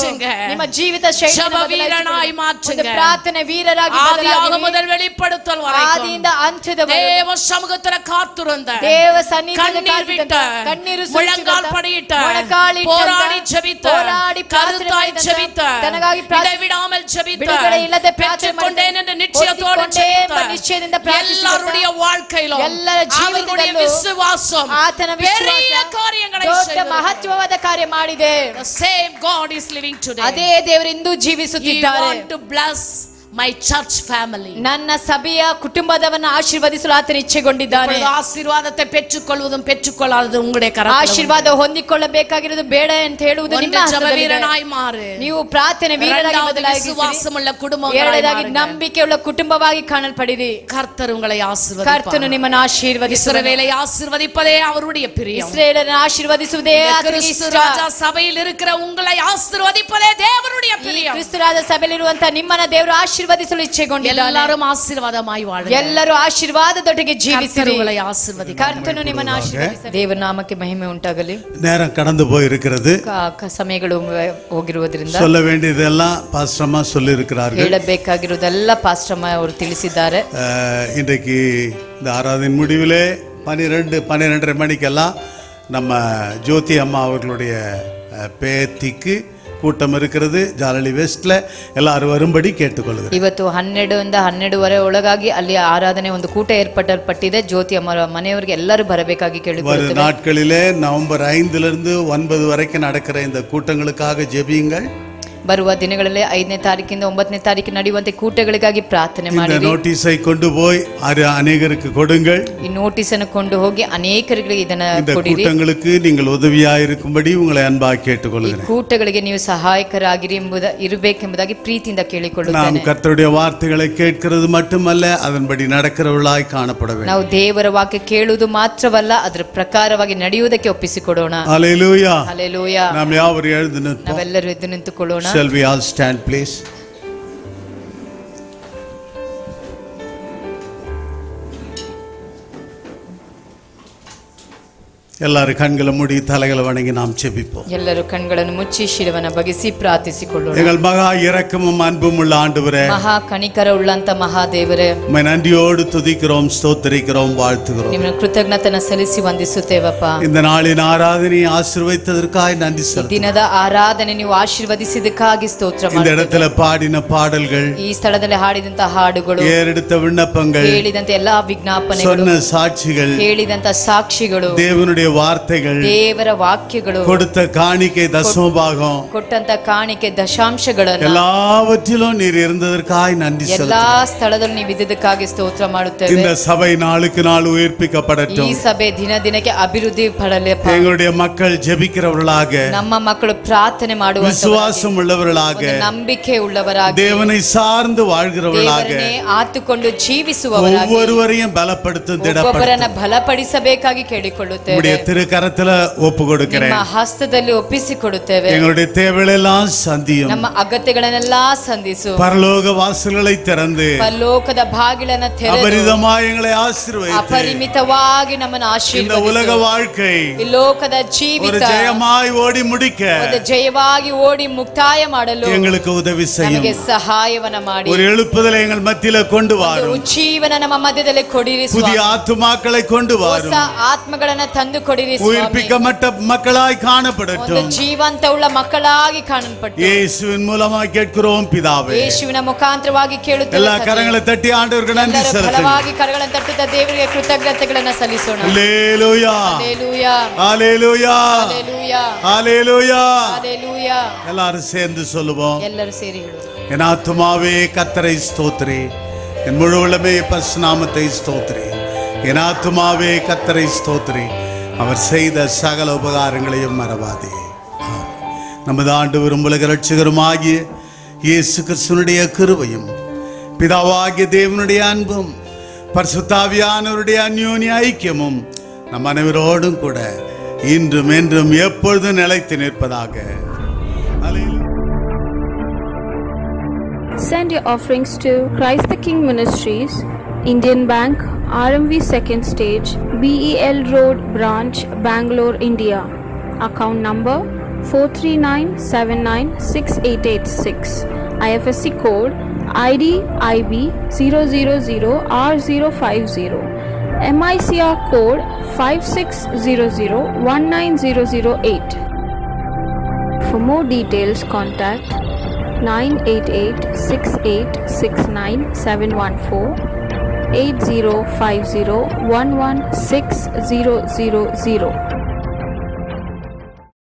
ನಿಮ್ಮ ಜೀವಿತ ಶೈಲಿಯನ್ನು ಬದಲಾಯಿಸಿಕೊಳ್ಳಬೇಕು. ಪ್ರಾರ್ಥನೆ ವೀರರಾಗಿ முதல் வெளிப்படுத்தல் வரைக்கும் ಆದಿಯಿಂದ ಅಂತ್ಯದವರೆಗೆ தேவ சமூகத்துல காத்திருந்த, ದೇವ ಸನ್ನಿಧಿಯಲ್ಲಿ கண்ணீர் முழங்கால் படியிட்ட, போராடி ஜெபித்த, கருத்தாய் ஜெபித்த, இடைவிடாமல் ஜெபித்த, பெற்றுக்கொண்டேன் என்ற நிச்சயத்தோடு ஜெபித்த எல்லாருடைய வாழ்க்கையிலும் அவருடைய விசுவாசம் பெரிய காரியங்களை செய்து ಮಹತ್ವವಾದ ಕಾರ್ಯ ಮಾಡಿದೆ. The same God is living today. ಅದೇ ದೇವರು ಇಂದು ಜೀವಿಸುತ್ತಿದ್ದಾರೆ. He want to bless my church family. ನನ್ನ ಸಭೆಯ ಕುಟುಂಬದವನ್ನ ಆಶೀರ್ವದಿಸಲು ಆತನ ಇಚ್ಛೆಗೊಂಡಿದ್ದಾನೆ. ಆಶೀರ್ವಾದத்தை பெற்றுக்கொள்வதும் பெற்றுக்கொள்ளாததும் உங்களுடைய கரத்தில். ಆಶೀರ್ವಾದ ಹೊಂದಿಕೊಳ್ಳಬೇಕಾಗಿರುವುದು ಬೇಡ ಅಂತ ಹೇಳುವುದು ನಿಮ್ಮ ಜಪವೀರನಾಗಿ ಮಾರು. ನೀವು ಪ್ರಾರ್ಥನೆ ವೀರರಾಗಿ ಬದಲಾಯಿಸಿ ವಿಶ್ವಾಸವುಳ್ಳ ಕುಟುಂಬವಾಗಿ, ಎರಡನೇದಾಗಿ ನಂಬಿಕೆಯುಳ್ಳ ಕುಟುಂಬವಾಗಿ ಕಾಣಲ್ಪಡಿರಿ. ಕರ್ತರು உங்களை ஆசீர்வதிப்பார். ಕರ್ತನು ನಿಮ್ಮನ್ನು ಆಶೀರ್ವದಿಸುವನು. இஸ்ரவேலை ஆசீர்வதிப்பதே அவருடைய பிரியம். ಇಸ್ರಾಯೇಲನ್ನು ಆಶೀರ್ವದಿಸುವುದೇ ಆತನಿಗೆ ಇಷ್ಟ. ರಾಜ ಸಭೆಯಲ್ಲಿ இருக்கிற உங்களை ஆசீர்வதிப்பதே தேவனுடைய பிரியம். ಕ್ರಿಸ್ತರಾಜ ಸಭೆಯಲ್ಲಿರುವಂತ ನಿಮ್ಮನ್ನ ದೇವರು ಆಶೀರ್ವದಿಸಲು ಇಚ್ಛೆಗೊಂಡಿದ್ದಾನೆ. ಎಲ್ಲರೂ ಆಶೀರ್ವಾದമായി ವಾಳು. ಎಲ್ಲರೂ ಆಶೀರ್ವಾದದೊಟ್ಟಿಗೆ ಜೀವಿಸಿರಿ. உங்களை ஆசீர்வதிப்பார். ಕರ್ತನು ನಿಮ್ಮನ್ನು ಆಶೀರ್ವದಿಸಲಿ. ದೇವರ ನಾಮಕ್ಕೆ ಮಹಿಮೆ ಉಂಟಾಗಲಿ. நேரம் கடந்து போயிருக்கிறது. ಸಮಯಗಳು ಹೋಗಿರುವುದರಿಂದ சொல்ல வேண்டியதெல்லாம் பாஸ்டர் அம்மா சொல்லி இருக்கிறார்கள். ಹೇಳಬೇಕಾಗಿರುವುದೆಲ್ಲ ಪಾಸ್ಟರ್ ಅಮ್ಮ ಅವರು ತಿಳಿಸಿದ್ದಾರೆ. இன்றைக்கு இந்த ஆராதனை முடிவிலே 12:30 மணிக்கெல்லாம் நம்ம ஜோதி அம்மா அவர்களுடைய பேத்திக்கு கூட்டம் இருக்கிறது. ஜாலி வெஸ்ட்ல எல்லாரும் வரும்படி கேட்டுக்கொள்கிறேன். ಇವತ್ತು 12ರಿಂದ 12:30 ಒಳಗಾಗಿ ಅಲ್ಲಿ ಆರಾಧನೆ ಒಂದು ಕೂಟ ಏರ್ಪಟ್ಟಲ್ಪಟ್ಟಿದೆ. ಜ್ಯೋತಿ ಅಮ್ಮ ಮನೆಯವರಿಗೆ ಎಲ್ಲರೂ ಬರಬೇಕಾಗಿ ಕೇಳಿಕೊಳ್ಳುತ್ತೇವೆ. வரும் நாட்களிலே நவம்பர் 5 to 9 வரைக்கும் நடக்கிற இந்த கூட்டங்களுக்காக ஜெபியுங்கள். ಬರುವ ದಿನಗಳಲ್ಲಿ 5ನೇ ತಾರೀಕಿಂದ 9ನೇ ತಾರೀಕು ನಡೆಯುವಂತೆ ಕೂಟಗಳಿಗಾಗಿ ಪ್ರಾರ್ಥನೆ இந்த ಮಾಡಿ. நோட்டீஸை கொண்டு போய் அநேகருக்கு கொடுங்கள். ಈ ನೋಟಿಸ್ ಅನ್ನು ಕೊಂಡು ಹೋಗಿ ಅನೇಕರಿಗೆ ಇದನ್ನ இந்த ಕೊಡಿರಿ. கூட்டங்களுக்கு நீங்கள் உதவியாக இருக்கும்படி உங்களை அன்பாக கேட்டுக்கொள்கிறேன். ಕೂಟಗಳಿಗೆ ನೀವು ಸಹಾಯಕರಾಗಿರಿ ಇರಬೇಕೆಂಬುದಾಗಿ ಪ್ರೀತಿಯಿಂದ ಕೇಳಿಕೊಳ್ಳುತ್ತೇನೆ. நாம் கர்த்தருடைய வார்த்தைகளை கேட்கிறது மட்டுமல்ல, அதன்படி நடக்கிறவர்களாய் காணப்பட வேண்டும். ನಾವು ದೇವರ ವಾಕ್ಯ ಕೇಳುವುದು ಮಾತ್ರವಲ್ಲ, ಅದರ ಪ್ರಕಾರವಾಗಿ ನಡೆಯುವುದಕ್ಕೆ ಒಪ್ಪಿಸಿಕೊಡೋಣ. ஹல்லேலூயா. ಹಲ್ಲೆಲೂಯಾ. நாம் யாவரும் எழுந்து நிற்போம். ನಾವೆಲ್ಲರೂ ಎದ್ದು ನಿಂತುಕೊಳ್ಳೋಣ. Shall we all stand please? எல்லாரும் கண்களை மூடி தலைகளை வணங்கி நாம் ஜெபிப்போம். ಎಲ್ಲರೂ ಕಣ್ಗಳನ್ನು ಮುಚ್ಚಿ ಶಿರವನ್ನು ಬಗ್ಗಿಸಿ ಪ್ರಾರ್ಥಿಸಿಕೊಳ್ಳೋಣ. எங்கள் மகா இரக்கமும் அன்பும் உள்ள ஆண்டவரே, ಮಹಾ ಕನಿಕರ ಉಳ್ಳಂತ ಮಹಾದೇವರೇ, உம்மை நன்றியோடு துதிக்கிறோம், ஸ்தோத்திரிக்கிறோம், வாழ்த்துகிறோம். ನಿಮ್ಮ ಕೃತಜ್ಞತೆಯನ್ನು ಸಲ್ಲಿಸಿ ವಂದಿಸುತ್ತೇವಪ್ಪ. இந்த நாளின் ஆராதனையை ஆசீர்வதித்ததற்காக நன்றி செலுத்துகிறோம். ದಿನದ ಆರಾಧನೆ ನೀವು ಆಶೀರ್ವದಿಸಿದ್ದಕ್ಕಾಗಿ ಸ್ತೋತ್ರ இந்த ಮಾಡುತ್ತೇವೆ. இடத்துல பாடின பாடல்கள், ಈ ಸ್ಥಳದಲ್ಲಿ ಹಾಡಿದಂತ ಹಾಡುಗಳು, ஏறெடுத்த விண்ணப்பங்கள், ಹೇಳಿದಂತ ಎಲ್ಲಾ ವಿಜ್ಞಾಪನೆಗಳು, சொன்ன சாட்சிகள், ಹೇಳಿದಂತ ಸಾಕ್ಷಿಗಳು, தேவனுடைய வார்த்தைகள், ದೇವರ ವಾಕ್ಯಗಳು, கொடுத்த காணிக்கை தசமபாகம், ಕೊಟ್ಟಂತ ಕಾಣಿಕೆ ದಶಾಂಶಗಳನ್ನು எல்லாவற்றிலும் நீர் இருந்ததற்காக நன்றி ಎಲ್ಲಾ செலுத்துகிறோம். ಸ್ಥಳದಲ್ಲಿ ನೀವು ಇದ್ದಕ್ಕಾಗಿ ಸ್ತೋತ್ರ ಮಾಡುತ್ತೇವೆ. இந்த சபை நாளுக்கு நாள் உயிர்ப்பிக்கப்படட்டும். ಈ ಸಭೆ ದಿನ ದಿನಕ್ಕೆ ಅಭಿವೃದ್ಧಿ ಪಡಲಪ್ಪ. எங்களுடைய மக்கள் ஜெபிக்கிறவர்களாக, ನಮ್ಮ ಮಕ್ಕಳು ಪ್ರಾರ್ಥನೆ ಮಾಡುವ விசுவாசம் உள்ளவர்களாக, ನಂಬಿಕೆ ಉಳ್ಳವರಾಗಿ, தேவனை சார்ந்து வாழ்கிறவர்களாக, ದೇವರನ್ನೇ ಆತುಕೊಂಡು ಜೀವಿಸುವವರಾಗಿ, ஒவ்வொருவரையும் பலப்படுத்தும், ಒಬ್ಬೊಬ್ಬರನ್ನ திடப்படுத்தும். ಬಲಪಡಿಸಬೇಕಾಗಿ ಕೇಳಿಕೊಳ್ಳುತ್ತೇವೆ. உம்முடைய திருக்கரத்துல ஒப்பு கொடுக்கிறேன். ನಿಮ್ಮ ಹಸ್ತದಲ್ಲಿ ಒಪ್ಪಿಸಿಕೊಡುತ್ತೇವೆ. எங்களுடைய தேவைகளெல்லாம் சந்தியும். ನಮ್ಮ ಅಗತ್ಯಗಳನ್ನೆಲ್ಲಾ ಸಂಧಿಸು. பரலோக வாசல்களை திறந்து ಪರಲೋಕದ ಬಾಗಿಲನ್ನು ತೆರೆದು அபரிதமாய் எங்களை ஆசீர்வதித்து, ಅಪರಿಮಿತವಾಗಿ ನಮ್ಮನ್ನು இந்த ಆಶೀರ್ವದಿಸು. உலக வாழ்க்கை ಈ ಲೋಕದ ஒரு ಜೀವಿತ ஜெயமாய் ஓடி முடிக்க ಒಂದು ಜಯವಾಗಿ ಓಡಿ ಮುಕ್ತಾಯ ಮಾಡಲು எங்களுக்கு உதவி செய்யும். ನಮಗೆ ಸಹಾಯವನ್ನ ಮಾಡಿ ஒரு எழுப்புதலை எங்கள் மத்தியில கொண்டு வாரும். ಉಜ್ಜೀವನ ನಮ್ಮ ಮಧ್ಯದಲ್ಲಿ ಕೊಡಿರಿ புதிய ಸ್ವಾಮಿ. ஆத்துமாக்களை கொண்டு ಹೊಸ வாரும். ಆತ್ಮಗಳನ್ನ ತಂದು ಕೊಡಿರಿ ಸ್ವಾಮಿ. உயிர்ப்பிக்கப்பட்ட மக்களாய் ಒಂದು காணப்படட்டும். ಜೀವಂತ ಉಳ್ಳ ಮಕ್ಕಳಾಗಿ ಕಾಣಲ್ಪಟ್ಟು இயேசுவின் மூலமாய் கேட்கிறோம் பிதாவே. ಯೇಸುವಿನ ಮುಖಾಂತರವಾಗಿ ಕೇಳುತ್ತೇವೆ. எல்லா கரங்களை தட்டி ஆண்டவருக்கு நன்றி ಎಲ್ಲರೂ செலுத்துங்க. ಬಲವಾಗಿ ಕರಗಳನ್ನು ತಟ್ಟುತ್ತಾ ದೇವರಿಗೆ ಕೃತಜ್ಞತೆಗಳನ್ನ ಸಲ್ಲಿಸೋಣ. ஹல்லேலூயா, ಹಲ್ಲೆಲೂಯಾ, ஹல்லேலூயா, ಹಲ್ಲೆಲೂಯಾ, ஹல்லேலூயா. ಹಲ್ಲೆಲೂಯಾ. எல்லாரும் சேர்ந்து சொல்லுவோம். ಎಲ್ಲರೂ ಸೇರಿ ಹೇಳೋಣ. என் ஆத்துமாவே கர்த்தரை ஸ்தோத்திரி, என் முழு உள்ளமே பரிசுநாமத்தை ஸ்தோத்திரி. என் ஆத்துமாவே கர்த்தரை ஸ்தோத்திரி, அவர் செய்த சகல உபகாரங்களையும் மறவாதே. நமது ஆண்டவரும் உலக இரட்சகருமாகிய இயேசு கிறிஸ்துவினுடைய கிருபையும், பிதாவாகிய தேவனுடைய அன்பும், பரிசுத்தாவியானவருடைய அந்யோன்ய ஐக்கியமும் நம் அனைவரோடும் கூட இன்றும் என்றும் எப்பொழுதும் நிலைத்து நிற்பதாக. Send your offerings to Christ the King Ministries, Indian Bank, RMV 2nd Stage, BEL Road Branch, Bangalore, India. Account number 439796886. IFSC code ID IB 000R050. MICR code 5600190008. For more details, contact 988-6869-714, 8050-11600.